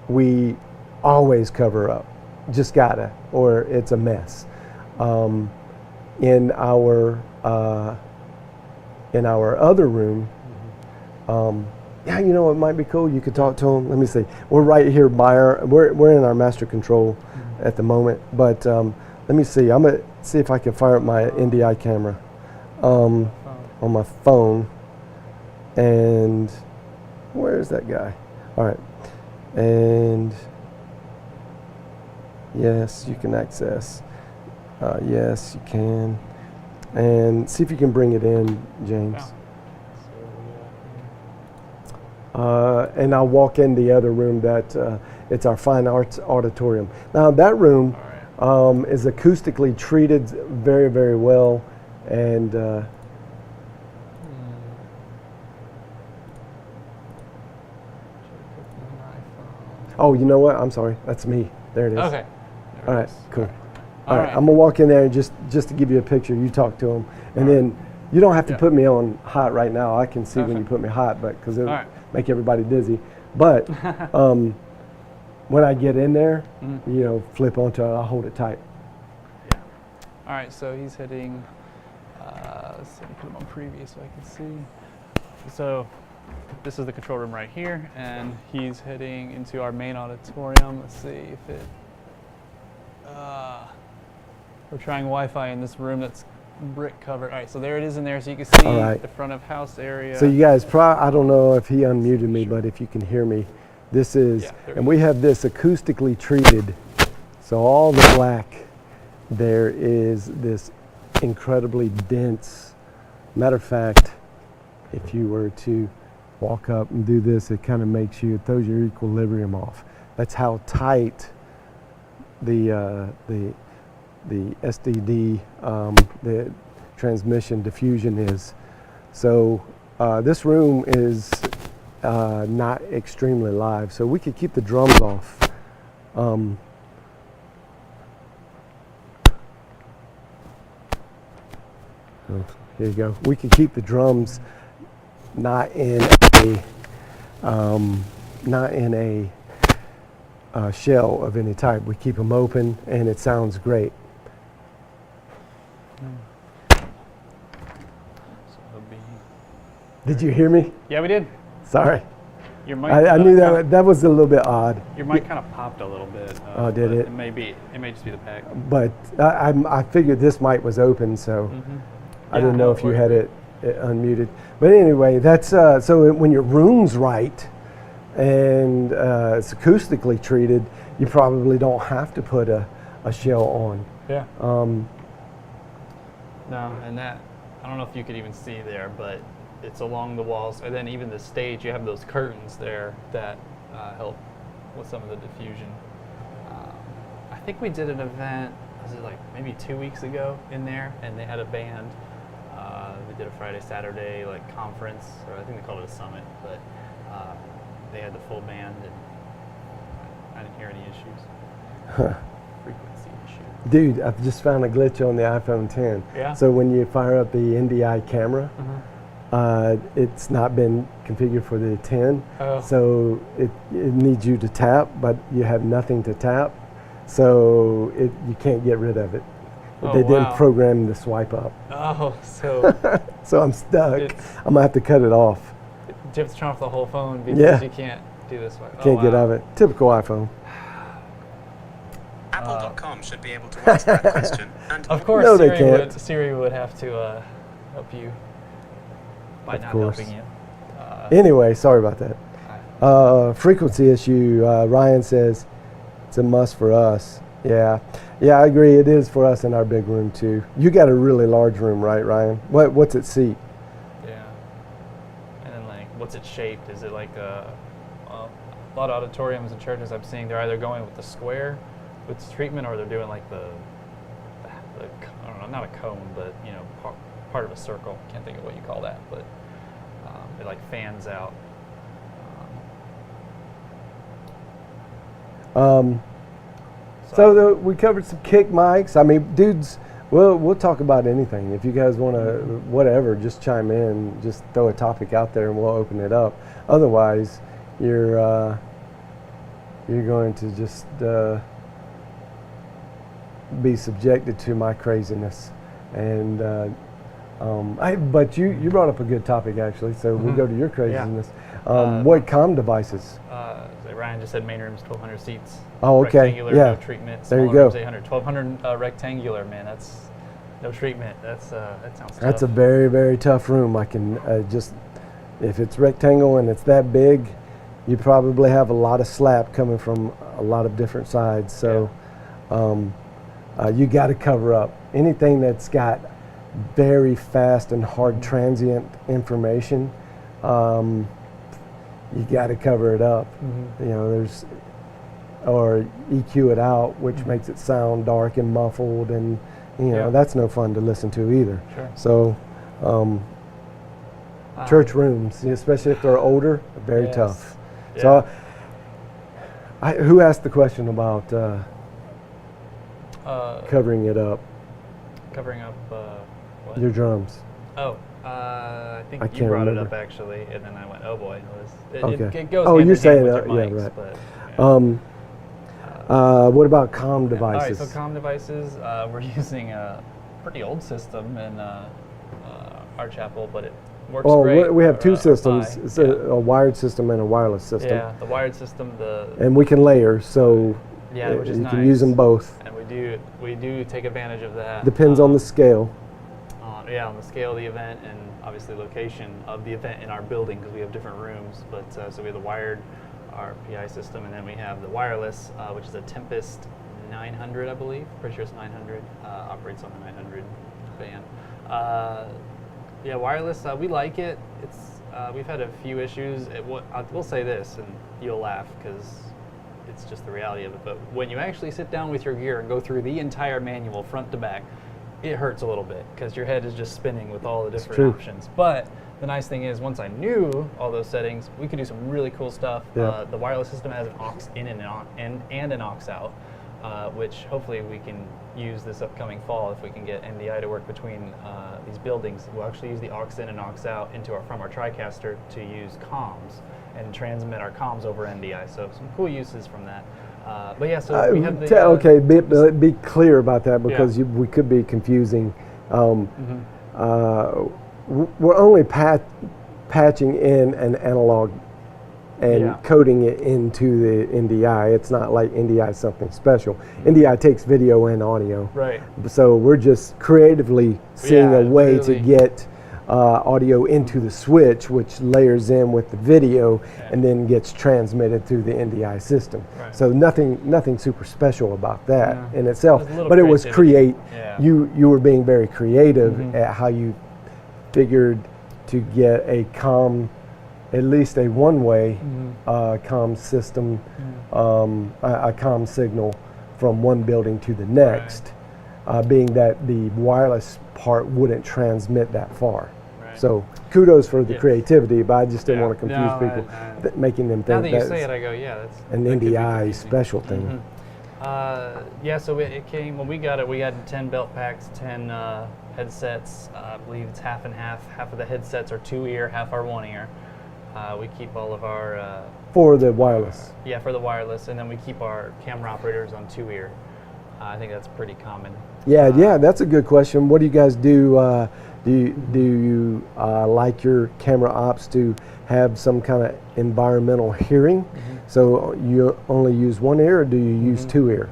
we always cover up, just gotta, or it's a mess. In our other room, yeah, you know, it might be cool. You could talk to them. Let me see. We're right here by we're in our master control at the moment, but let me see. I'm gonna see if I can fire up my NDI camera on my phone. And where's that guy? All right. And yes, you can access. Yes, you can. And see if you can bring it in, James. And I'll walk in the other room that it's our fine arts auditorium. Now that room is acoustically treated very, very well, and oh, you know what? I'm sorry. That's me. There it is. Okay. All right. Cool. All right. I'm gonna walk in there and just to give you a picture. You talk to them, and then you don't have to put me on hot right now. I can see when you put me hot, but because it'll make everybody dizzy. But when I get in there, you know, flip onto it. I'll hold it tight. Yeah. All right. So he's hitting. Let's see, put him on preview so I can see. So this is the control room right here, and he's heading into our main auditorium. Let's see if it. We're trying Wi-Fi in this room that's brick covered. All right, so there it is in there, so you can see the front of house area. So you guys, I don't know if he unmuted me, but if you can hear me, this is, and we have this acoustically treated. So all the black, there is this incredibly dense. Matter of fact, if you were to walk up and do this, it kind of makes you, it throws your equilibrium off. That's how tight the SDD, the transmission diffusion is. So this room is not extremely live, so we could keep the drums off. Here you go. We could keep the drums not in a shell of any type. We keep them open, and it sounds great. Did you hear me? Yeah, we did. Sorry. Your mic. I knew that was a little bit odd. Your mic kind of popped a little bit. Oh, did it? It may just be the pack. But I figured this mic was open, so I didn't know if you had it unmuted. But anyway, that's so when your room's right and it's acoustically treated, you probably don't have to put a shell on. Yeah. No, and that, I don't know if you could even see there, but it's along the walls, and then even the stage, you have those curtains there that help with some of the diffusion. I think we did an event, was it like maybe 2 weeks ago in there, and they had a band. We did a Friday, Saturday like conference, or I think they called it a summit, but they had the full band, and I didn't hear any issues. Frequency issue. Dude, I've just found a glitch on the iPhone 10. Yeah? So when you fire up the NDI camera, it's not been configured for the 10, so it needs you to tap, but you have nothing to tap, so you can't get rid of it. They didn't program the swipe up. Oh, so so I'm stuck. I'm gonna have to cut it off. Do you have to turn off the whole phone because you can't do this way? Can't get out of it. Typical iPhone. Apple.com should be able to answer that question. And of course, no, they can't. Siri would have to help you by not helping you. Anyway, sorry about that. Frequency issue. Ryan says it's a must for us. Yeah, I agree. It is for us in our big room too. You got a really large room, right, Ryan? What's it seat? what's it shaped? Is it like a lot of auditoriums and churches I'm seeing, they're either going with the square with treatment, or they're doing like the I don't know, not a cone, but part of a circle. Can't think of what you call that, but it like fans out. We covered some kick mics. I mean, dudes, we'll talk about anything. If you guys want to, whatever, just chime in, just throw a topic out there, and we'll open it up. Otherwise, you're going to just be subjected to my craziness. And but you brought up a good topic, actually. So we'll go to your craziness. What comm devices? Ryan just said main room's 1,200 seats. Oh, okay. Rectangular, Yeah. no treatment. There you Smaller go. room's 800. 1,200 rectangular, man. That's no treatment. That sounds tough. That's a very, very tough room. I can if it's rectangle and it's that big, you probably have a lot of slap coming from a lot of different sides. So you got to cover up anything that's got very fast and hard transient information. You got to cover it up. There's or EQ it out, which makes it sound dark and muffled, and that's no fun to listen to either. Sure. So church rooms, especially if they're older, are very tough. Yeah. So who asked the question about covering it up? Covering up what? Your drums. I think I you can't brought remember. it up actually, and then I went, oh boy. Okay. It goes Oh, hand you're in hand saying with that, your yeah, mics, right. but, What about comm All devices? right, so comm devices, we're using a pretty old system in our chapel, but it works great. We have for, two Pi. systems. It's Yeah. a wired system and a wireless system. Yeah, the wired system, And we can layer, so which is you nice. can use them both. And we do take advantage of that. Depends on the scale. On the scale of the event, and obviously location of the event in our building, because we have different rooms. But so we have the wired, our PI system, and then we have the wireless, which is a Tempest 900, I believe. Pretty sure it's 900. Operates on the 900 band. Wireless. We like it. It's we've had a few issues. I will say this, and you'll laugh because it's just the reality of it. But when you actually sit down with your gear and go through the entire manual front to back, it hurts a little bit because your head is just spinning with all the different true. options. But the nice thing is, once I knew all those settings, we could do some really cool stuff. Yeah. The wireless system has an aux in and an aux out, which hopefully we can use this upcoming fall if we can get NDI to work between these buildings. We'll actually use the aux in and aux out from our TriCaster to use comms and transmit our comms over NDI. So some cool uses from that. So we have the be clear about that, because we could be confusing. We're only patching in an analog and coding it into the NDI. It's not like NDI is something special. NDI takes video and audio. Right. So we're just creatively seeing a way to really get audio into the switch, which layers in with the video and then gets transmitted through the NDI system. Right. So nothing super special about that in itself. There's a little But it was creativity. Yeah. You were being very creative at how you figured to get a comm, at least a one-way comm system, a comm signal from one building to the next, being that the wireless part wouldn't transmit that far. Right. So kudos for the creativity, but I just didn't want to confuse No, people, making them Now think that you that's say it, I go, that's an that could be NDI confusing. special thing. So it came, when we got it, we had 10 belt packs, 10 headsets. I believe it's half and half. Half of the headsets are 2-ear, half are 1-ear. We keep all of our... For the wireless. for the wireless, and then we keep our camera operators on 2-ear. I think that's pretty common. Yeah, that's a good question. What do you guys do? Do you like your camera ops to have some kind of environmental hearing? So you only use 1 ear, or do you use 2-ear?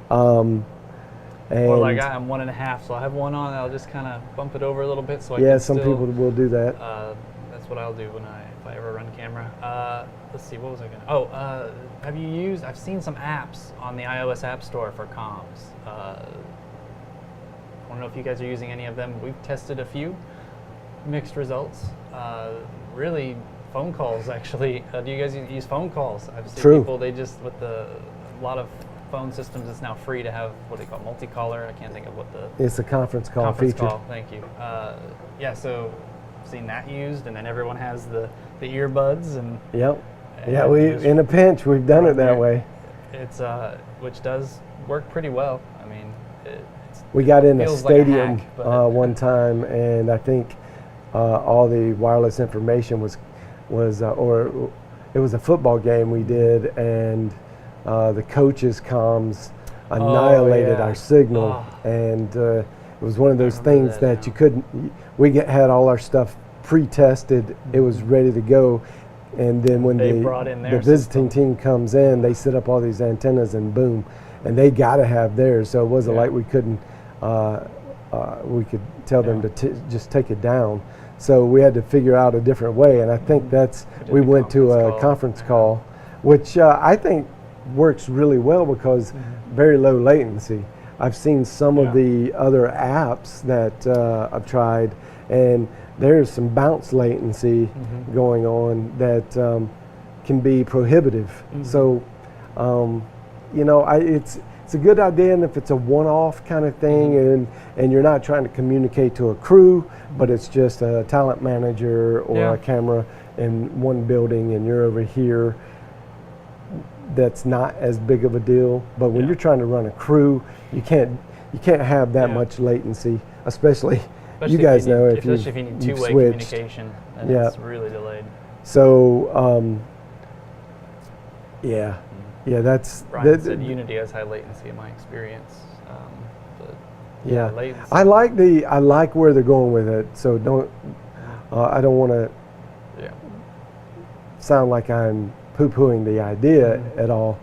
Or like I'm 1.5, so I have one on. I'll just kind of bump it over a little bit, so I can some still, people will do that. That's what I'll do if I ever run camera. Let's see, what was I gonna? Have you used? I've seen some apps on the iOS App Store for comms. I don't know if you guys are using any of them. We've tested a few, mixed results. Really phone calls actually. Do you guys use phone calls? I've seen True. people, they just, with a lot of phone systems, it's now free to have what they call multi-caller. I can't think of what the It's a conference call conference feature. call. Thank you. Yeah, so I've seen that used, and then everyone has the earbuds, and Yep. Yeah, and we just in a pinch we've done it run that there. way. It's which does work pretty well. I mean, it's We got in a feels like a stadium hack, but- one time, and I think all the wireless information was or it was a football game we did, and the coaches' comms annihilated yeah. our signal, Oh. and it was one of those remember things that that you now. couldn't. Had all our stuff pre-tested; it was ready to go. And then when They brought in the their visiting system. team comes in, they set up all these antennas, and boom, and they got to have theirs. So it wasn't Yeah. like we couldn't. We could tell them Yeah. to just take it down. So we had to figure out a different way, and I think that's We did we the went to a conference call. conference Yeah. call, which I think works really well because very low latency. I've seen some of Yeah. the other apps that I've tried, and there's some bounce latency going on that can be prohibitive. So, it's a good idea, and if it's a one-off kind of thing, and you're not trying to communicate to a crew, but it's just a talent manager or Yeah. a camera in one building, and you're over here. That's not as big of a deal. But when Yeah. you're trying to run a crew, you can't have that Yeah. much latency, especially. especially You guys know if especially if you need you've two-way switched. communication, and Yeah. it's really delayed. So, yeah, that's Brian said Unity has high latency in my experience. But yeah. latency. I like where they're going with it. So I don't want to Yeah. sound like I'm poo-pooing the idea at all.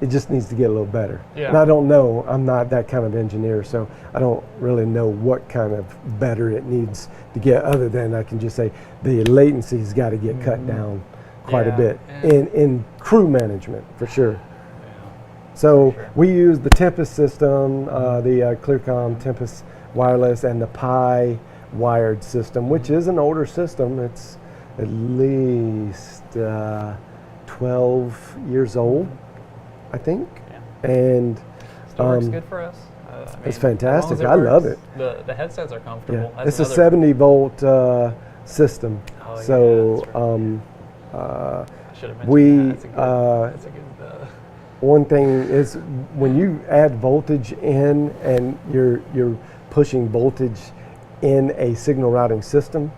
It just needs to get a little better. Yeah. And I don't know. I'm not that kind of engineer, so I don't really know what kind of better it needs to get. Other than I can just say the latency's got to get cut down quite a Yeah, bit yeah. in crew management for sure. Yeah. So For sure. we use the Tempest system, the Clearcom Tempest wireless, and the Pi wired system, which is an older system. It's at least 12 years old, I think. Yeah. And Still works Um, good for us. I mean, it's as long fantastic. as I love works. it. The headsets are yeah, comfortable. That's it's a another- 70 volt system. Oh, yeah, So that's right. I should have mentioned we, that. That's a good. one thing is when you add voltage in and you're pushing voltage in a signal routing system,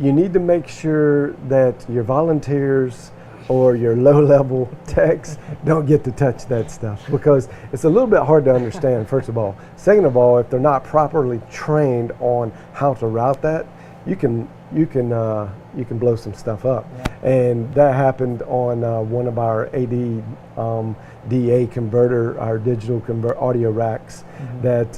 you need to make sure that your volunteers or your low-level techs don't get to touch that stuff, because it's a little bit hard to understand, first of all. Second of all, if they're not properly trained on how to route that, you can blow some stuff up. And that happened on one of our AD DA converter, our digital audio racks, that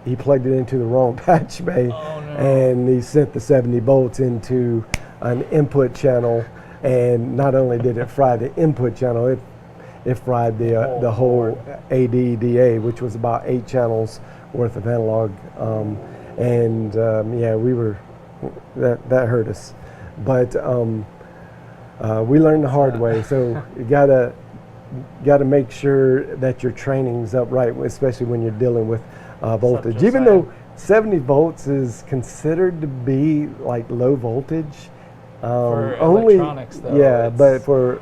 he plugged it into the wrong patch bay, Oh, no. and he sent the 70 volts into an input channel, and not only did it fry the input channel, it fried the whole AD DA, which was about 8 channels worth of analog, yeah, we were that hurt us, but we learned the hard way. So you gotta make sure that your training's up right, especially when you're dealing with voltage. Such a Even sad- though 70 volts is considered to be like low voltage, For only electronics, though, yeah, it's- but for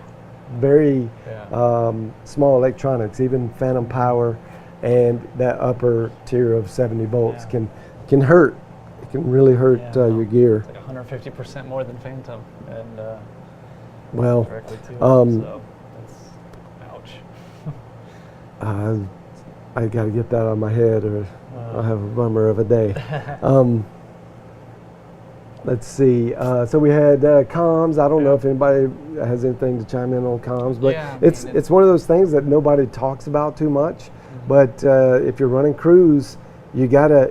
very Yeah. small electronics, even phantom power and that upper tier of 70 volts Yeah. can hurt. It can really hurt Yeah, your gear. It's like 150% more than Phantom, and Well, directly to it. um, So that's ouch. I got to get that out of my head, or I'll have a bummer of a day. Let's see. So we had comms. I don't know if anybody has anything to chime in on comms, but Yeah, I it's mean, it's one of those things that nobody talks about too much. But if you're running crews, you gotta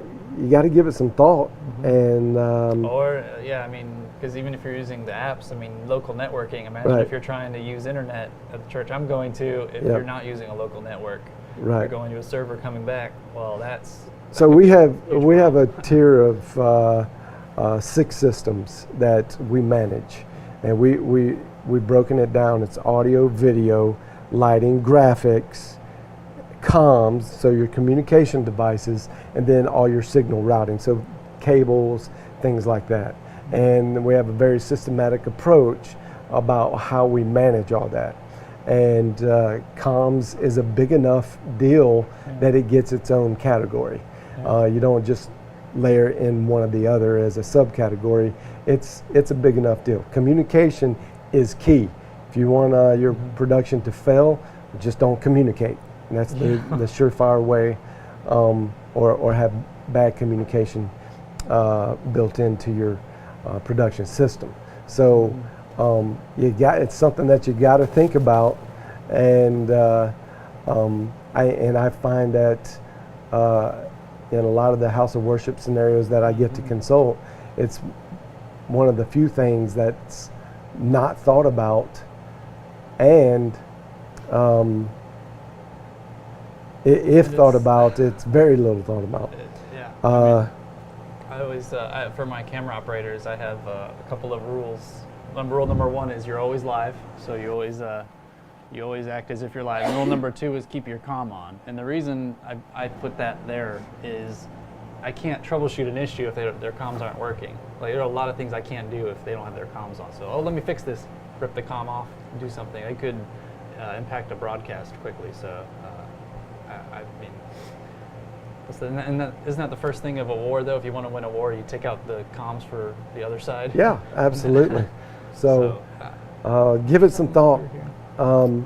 give it some thought. And Or yeah, I mean, because even if you're using the apps, I mean, local networking. Imagine Right. if you're trying to use internet at the church I'm going to. If Yep. you're not using a local network, Right. you're going to a server coming back. Well, that's so we have huge a tier of 6 systems that we manage, and we've broken it down. It's audio, video, lighting, graphics, comms, so your communication devices, and then all your signal routing, so cables, things like that. And we have a very systematic approach about how we manage all that. And comms is a big enough deal that it gets its own category. You don't just layer in one or the other as a subcategory. It's a big enough deal. Communication is key. If you want your production to fail, just don't communicate. And that's the surefire way, or have bad communication built into your production system. So it's something that you got to think about, and I find that in a lot of the house of worship scenarios that I get to consult, it's one of the few things that's not thought about, and if thought about, it's very little thought about. I always, for my camera operators, I have a couple of rules. Rule number 1 is you're always live, so you always act as if you're live. And rule number 2 is keep your comm on. And the reason I put that there is I can't troubleshoot an issue if their comms aren't working. Like, there are a lot of things I can't do if they don't have their comms on. So, let me fix this, rip the comm off, do something. It could impact a broadcast quickly. So, I mean, isn't that the first thing of a war, though? If you want to win a war, you take out the comms for the other side. Yeah, absolutely. So give it some thought. Let's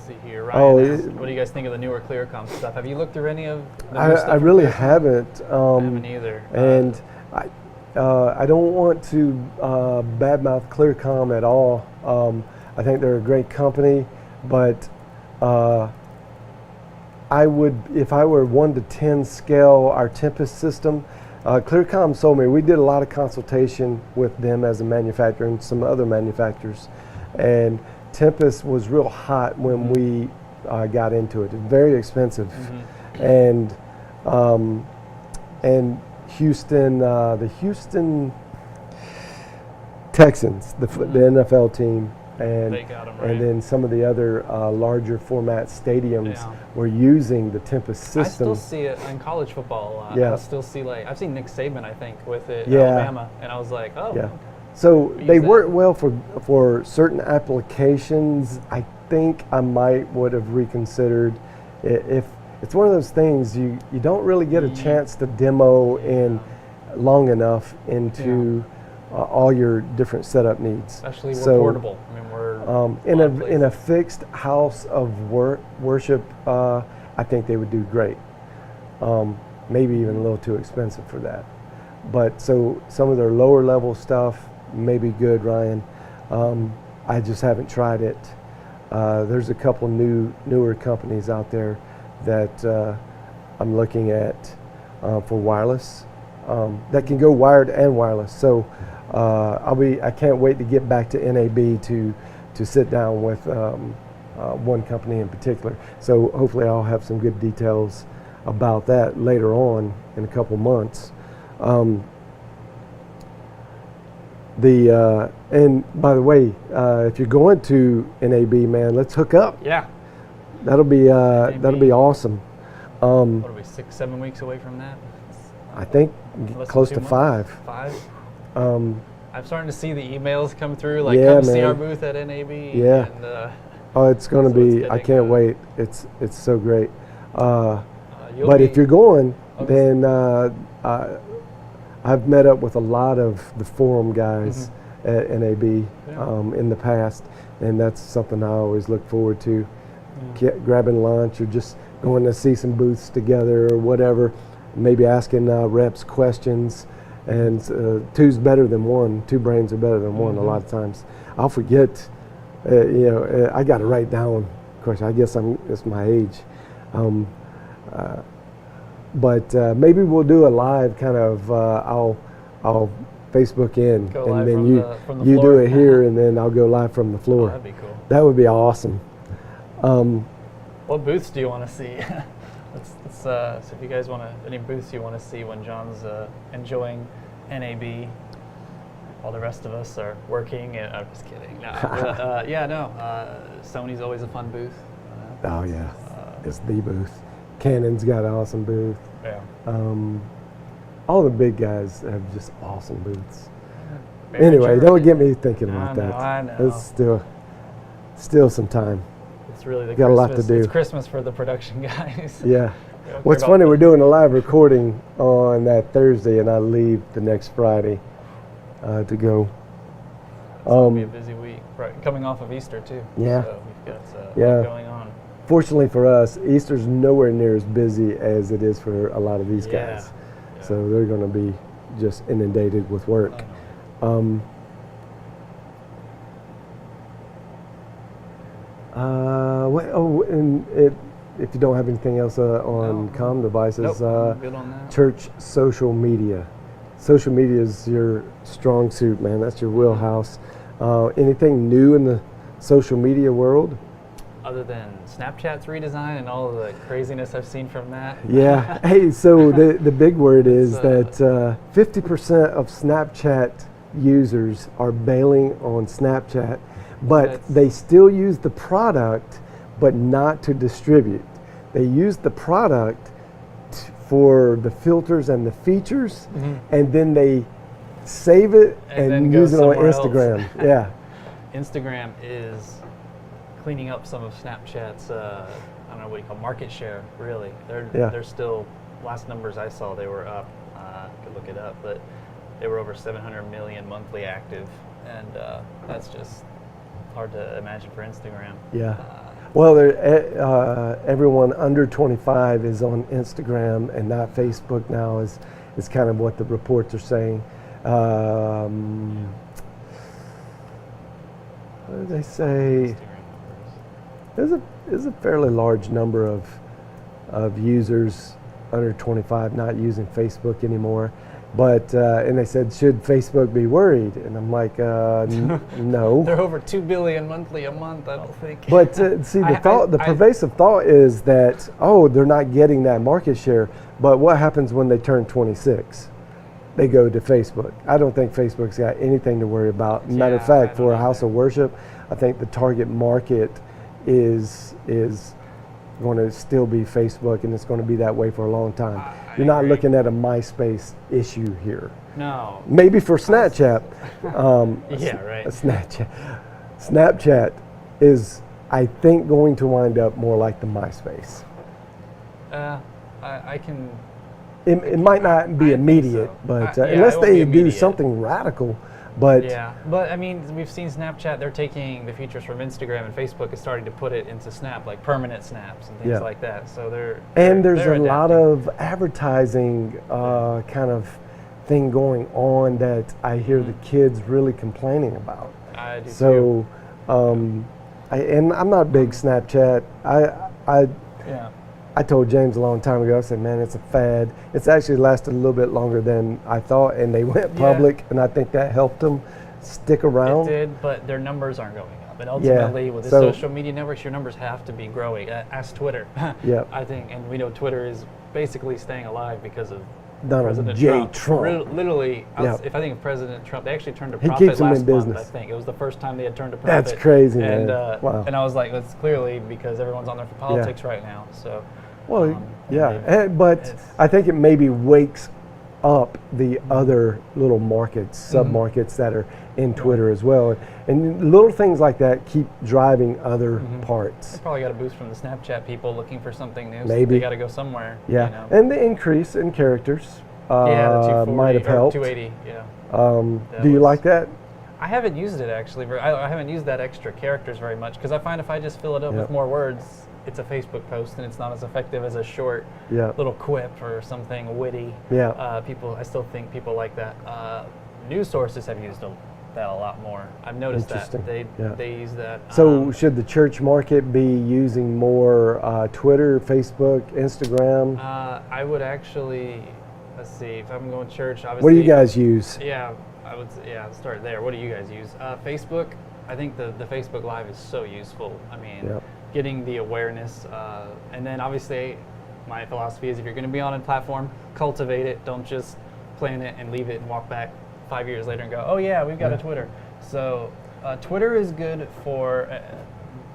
see here. Ryan asked, what do you guys think of the newer ClearComm stuff? Have you looked through any of the new stuff? I really haven't. I haven't either. And I don't want to badmouth ClearComm at all. I think they're a great company, but I would, if I were 1 to 10 scale our Tempest system, ClearComm sold me. We did a lot of consultation with them as a manufacturer and some other manufacturers, and Tempest was real hot when we got into it. It's very expensive, and Houston, the Houston Texans, the NFL team, and they got 'em, right? and then some of the other larger format stadiums were using the Tempest system. I still see it in college football a lot. Yeah. I still see, like, I've seen Nick Saban, I think, with it Yeah. at Alabama, and I was like, oh. Yeah. So Use they that. work well for certain applications. I think I would have reconsidered if it's one of those things you don't really get a chance to demo in long enough into all your different setup needs. Especially we're portable. I mean, we're in a fixed house of worship. I think they would do great. Maybe even a little too expensive for that. But so some of their lower level stuff may be good, Ryan. I just haven't tried it. There's a couple newer companies out there that I'm looking at for wireless that can go wired and wireless. So I can't wait to get back to NAB to sit down with one company in particular. So hopefully I'll have some good details about that later on in a couple months. And by the way, if you're going to NAB, man, let's hook up. Yeah. That'll be awesome. What are we, 6-7 weeks away from that? I think Less close than to 2 5. months? 5? I'm starting to see the emails come through, like, Yeah, come see man. our booth at NAB. Yeah. And, Oh, it's going to So it's be. I getting, can't wait. It's so great. you'll But be- if you're going, Okay. then I've met up with a lot of the forum guys at NAB in the past, and that's something I always look forward to. Grabbing lunch or just going to see some booths together or whatever, maybe asking reps questions. And two's better than one. 2 brains are better than one. A lot of times, I'll forget. I got to write down. Of course, I guess it's my age. But maybe we'll do a live kind of. I'll Facebook in, Go and live then from the you do floor. it here, and then I'll go live from the Oh, floor. that'd be cool. That would be awesome. What booths do you want to see? So if you guys want any booths you want to see when John's enjoying NAB, while the rest of us are working. And I'm just kidding. No, Sony's always a fun booth. Oh yeah, it's the booth. Canon's got an awesome booth. Yeah. All the big guys have just awesome booths. Very Anyway, true. don't get me thinking about that. I know. It's still some time. It's really the Got a lot Christmas. to do. It's Christmas for the production guys. Yeah. We don't What's care about funny, the- we're doing a live recording on that Thursday, and I leave the next Friday to go. It's gonna be a busy week. Right, coming off of Easter too. Yeah. So we've got a Yeah. lot going on. Fortunately for us, Easter's nowhere near as busy as it is for a lot of these Yeah. guys. So they're going to be just inundated with work. If you don't have anything else on No. comm devices, Nope, I'm good on that. church social media. Social media is your strong suit, man. That's your wheelhouse. Anything new in the social media world? Other than Snapchat's redesign and all of the craziness I've seen from that. Yeah. Hey, so the big word is It's, that 50% of Snapchat users are bailing on Snapchat, but That's- they still use the product, but not to distribute. They use the product for the filters and the features, and then they save it And then and go use it on somewhere else. Instagram. Yeah. Instagram is cleaning up some of Snapchat's, I don't know what you call market share. Really, Yeah. they're still. Last numbers I saw, they were up. Could look it up, but they were over 700 million monthly active, and that's just hard to imagine for Instagram. Yeah. Well, everyone under 25 is on Instagram and not Facebook now. Is kind of what the reports are saying. What did they say? There's a fairly large number of users under 25 not using Facebook anymore. But and they said, should Facebook be worried? And I'm like, no. They're over 2 billion monthly a month. I don't think. But see, the pervasive thought is that, oh, they're not getting that market share. But what happens when they turn 26? They go to Facebook. I don't think Facebook's got anything to worry about. Matter of Yeah, fact, I for a don't house either. of worship, I think the target market is going to still be Facebook, and it's going to be that way for a long time. I You're not agree. looking at a MySpace issue here. No. Maybe for Snapchat. Yeah, right. Snapchat is, I think, going to wind up more like the MySpace. I can. It might not be I think immediate, so. but Yeah, unless it won't be they do immediate. something radical. But Yeah, but I mean, we've seen Snapchat. They're taking the features from Instagram, and Facebook is starting to put it into Snap, like permanent snaps and things Yeah. like that. So they're and there's they're a lot adapting. of advertising kind of thing going on that I hear the kids really complaining about. I do too. So, and I'm not a big Snapchat. Yeah. I told James a long time ago, I said, man, it's a fad. It's actually lasted a little bit longer than I thought, and they went Yeah. public, and I think that helped them stick around. It did, but their numbers aren't going up. And ultimately, with the so- social media networks, your numbers have to be growing. Ask Twitter. Yep. I think, and we know Twitter is basically staying alive because of Donald President J. Trump. Literally, Yep. if I think of President Trump, they actually turned a He profit keeps them last in month. business. I think it was the first time they had turned a profit. That's crazy, and, man. Wow. And I was like, that's clearly because everyone's on there for politics right now. So. Well, yeah, and but it's- I think it maybe wakes up the other little markets, Mm-hmm. sub-markets that are in Twitter as well. And little things like that keep driving other parts. They probably got a boost from the Snapchat people looking for something new. So Maybe. they got to go somewhere. Yeah, You know? and the increase in characters Yeah, the 240 might have or helped. 280. Yeah. That Do you was- like that? I haven't used it actually. I haven't used that extra characters very much because I find if I just fill it up Yep. with more words, it's a Facebook post and it's not as effective as a short Yeah. little quip or something witty. Yeah. I still think people like that. News sources have used that a lot more. I've noticed that Interesting. Yeah. they use that. So should the church market be using more Twitter, Facebook, Instagram? I would actually, let's see, if I'm going to church, obviously. What do you guys use? Yeah, I would. Yeah, start there. What do you guys use? Facebook. I think the Facebook Live is so useful. I mean, Yep. getting the awareness, and then obviously, my philosophy is if you're going to be on a platform, cultivate it. Don't just plan it and leave it and walk back 5 years later and go, oh yeah, we've got a Twitter. So Twitter is good for,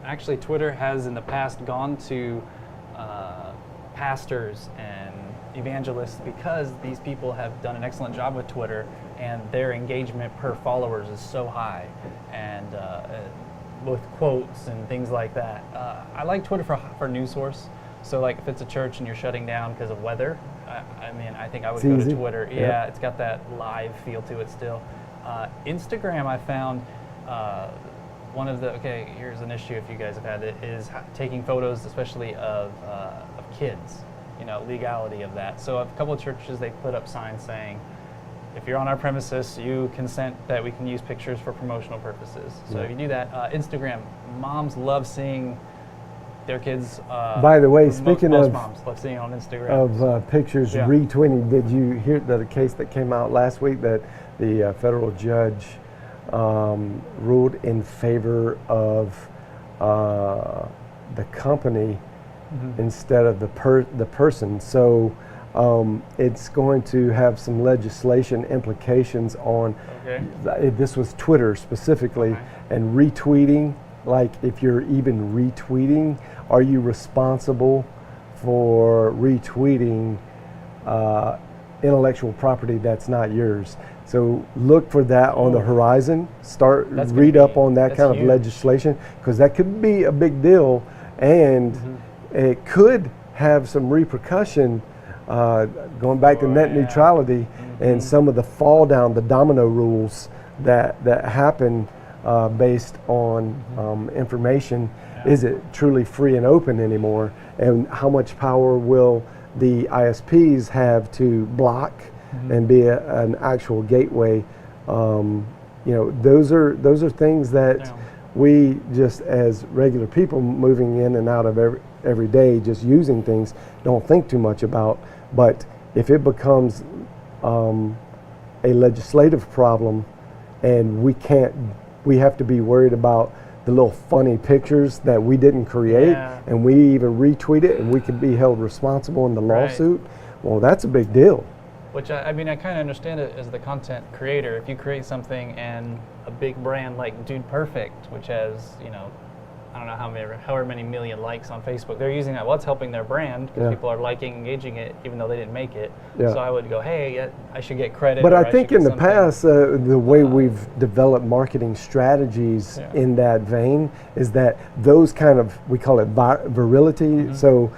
actually Twitter has in the past gone to pastors and evangelists because these people have done an excellent job with Twitter and their engagement per followers is so high, and with quotes and things like that. I like Twitter for news source. So like if it's a church and you're shutting down because of weather, I think I would go to Twitter. Yeah, it's got that live feel to it still. Instagram, I found one of the, here's an issue if you guys have had it, is taking photos, especially of kids, legality of that. So a couple of churches, they put up signs saying, if you're on our premises, you consent that we can use pictures for promotional purposes. So if you do that, Instagram, moms love seeing their kids. By the way, speaking most of moms love seeing on Instagram of pictures retweeting, did you hear the case that came out last week that the federal judge ruled in favor of the company instead of the person? So it's going to have some legislation implications on. This was Twitter specifically, and retweeting. Like if you're even retweeting, are you responsible for retweeting intellectual property that's not yours? So look for that on the horizon. Read up on that kind of legislation, because that could be a big deal, and it could have some repercussion. Going back to net neutrality and some of the fall down, the domino rules that happen based on information. Is it truly free and open anymore? And how much power will the ISPs have to block and be an actual gateway? Those are things that we, just as regular people moving in and out of every day, just using things, don't think too much about. But if it becomes a legislative problem, and we have to be worried about the little funny pictures that we didn't create, and we even retweet it, and we could be held responsible in the lawsuit. Well, that's a big deal. Which I kind of understand it as the content creator. If you create something and a big brand like Dude Perfect, which has, I don't know however many million likes on Facebook, they're using that. Well, it's helping their brand because people are liking, engaging it, even though they didn't make it. So I would go, hey, I should get credit. But I think in the past, the way we've developed marketing strategies in that vein is that those kind of, we call it virility. So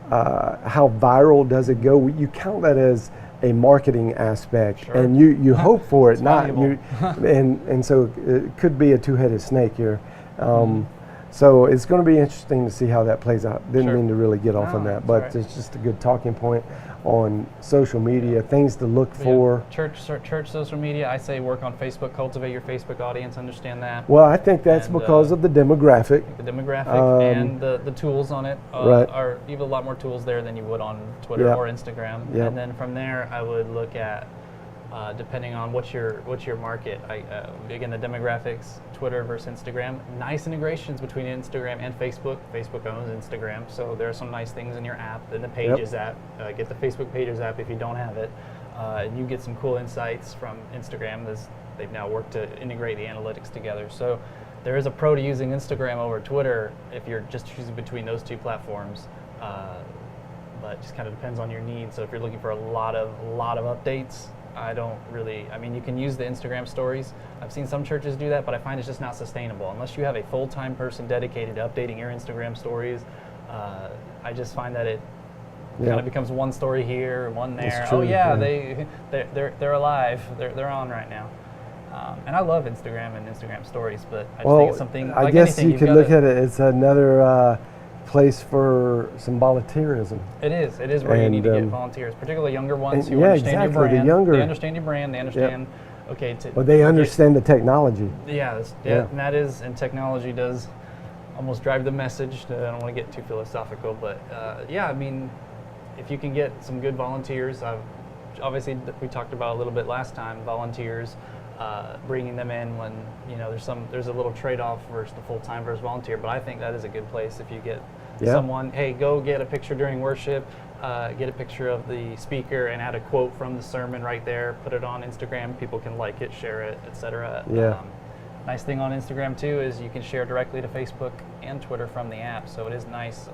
how viral does it go? You count that as a marketing aspect, and you hope for it, not you. And so it could be a two-headed snake here. So it's going to be interesting to see how that plays out. Didn't mean to really get off on that, but it's just a good talking point on social media, things to look for. Church social media, I say work on Facebook, cultivate your Facebook audience, understand that. Well, I think that's because of the demographic. And the tools on it are, you have a lot more tools there than you would on Twitter or Instagram. And then from there, I would look at, depending on what's your market. Again, the demographics, Twitter versus Instagram. Nice integrations between Instagram and Facebook. Facebook owns Instagram, so there are some nice things in your app, in the Pages app. Get the Facebook Pages app if you don't have it. You get some cool insights from Instagram. They've now worked to integrate the analytics together. So there is a pro to using Instagram over Twitter if you're just choosing between those two platforms. But it just kind of depends on your needs. So if you're looking for a lot of updates, you can use the Instagram stories. I've seen some churches do that, but I find it's just not sustainable. Unless you have a full-time person dedicated to updating your Instagram stories, I just find that it kind of becomes one story here, one there. True, they're alive. They're on right now. And I love Instagram and Instagram stories, but I just think it's something. I guess you could look at it. It's another place for some volunteerism. It is where you need to get volunteers, particularly younger ones who understand your brand. They understand your brand. They understand. They understand the technology. And technology does almost drive the message. I don't want to get too philosophical, but if you can get some good volunteers, obviously we talked about a little bit last time, volunteers, bringing them in when there's a little trade-off versus the full-time versus volunteer. But I think that is a good place if you get someone, hey, go get a picture during worship, get a picture of the speaker and add a quote from the sermon right there, put it on Instagram. People can like it, share it, etc. Yeah. Nice thing on Instagram too is you can share directly to Facebook and Twitter from the app, so it is nice.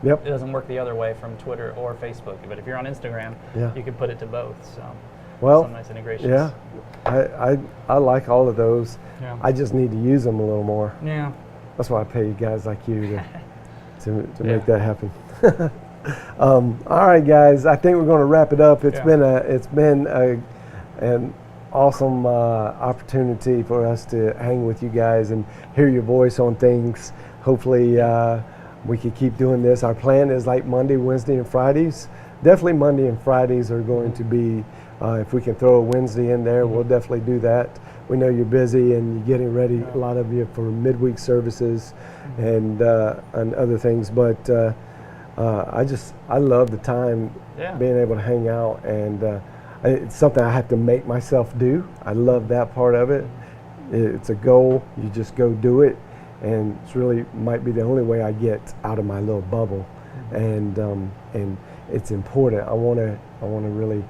Yep. It doesn't work the other way from Twitter or Facebook, but if you're on Instagram, you can put it to both. So some nice integrations. Yeah, I like all of those. Yeah. I just need to use them a little more. Yeah. That's why I pay guys like you to make that happen. All right, guys. I think we're going to wrap it up. It's been an awesome opportunity for us to hang with you guys and hear your voice on things. Hopefully, we can keep doing this. Our plan is like Monday, Wednesday, and Fridays. Definitely Monday and Fridays are going to be. If we can throw a Wednesday in there, we'll definitely do that. We know you're busy and you're getting ready, a lot of you, for midweek services and other things. But I love the time being able to hang out, and it's something I have to make myself do. I love that part of it. It's a goal. You just go do it, and it's really might be the only way I get out of my little bubble. And it's important. I want to really.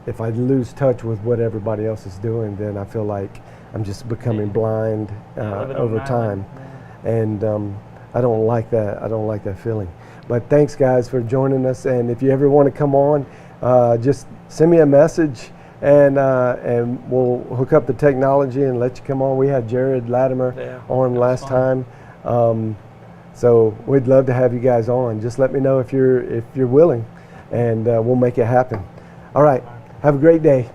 If I lose touch with what everybody else is doing, then I feel like I'm just becoming blind over time, and I don't like that. I don't like that feeling. But thanks, guys, for joining us. And if you ever want to come on, just send me a message, and we'll hook up the technology and let you come on. We had Jared Latimer on last time, so we'd love to have you guys on. Just let me know if you're willing, and we'll make it happen. All right. Have a great day.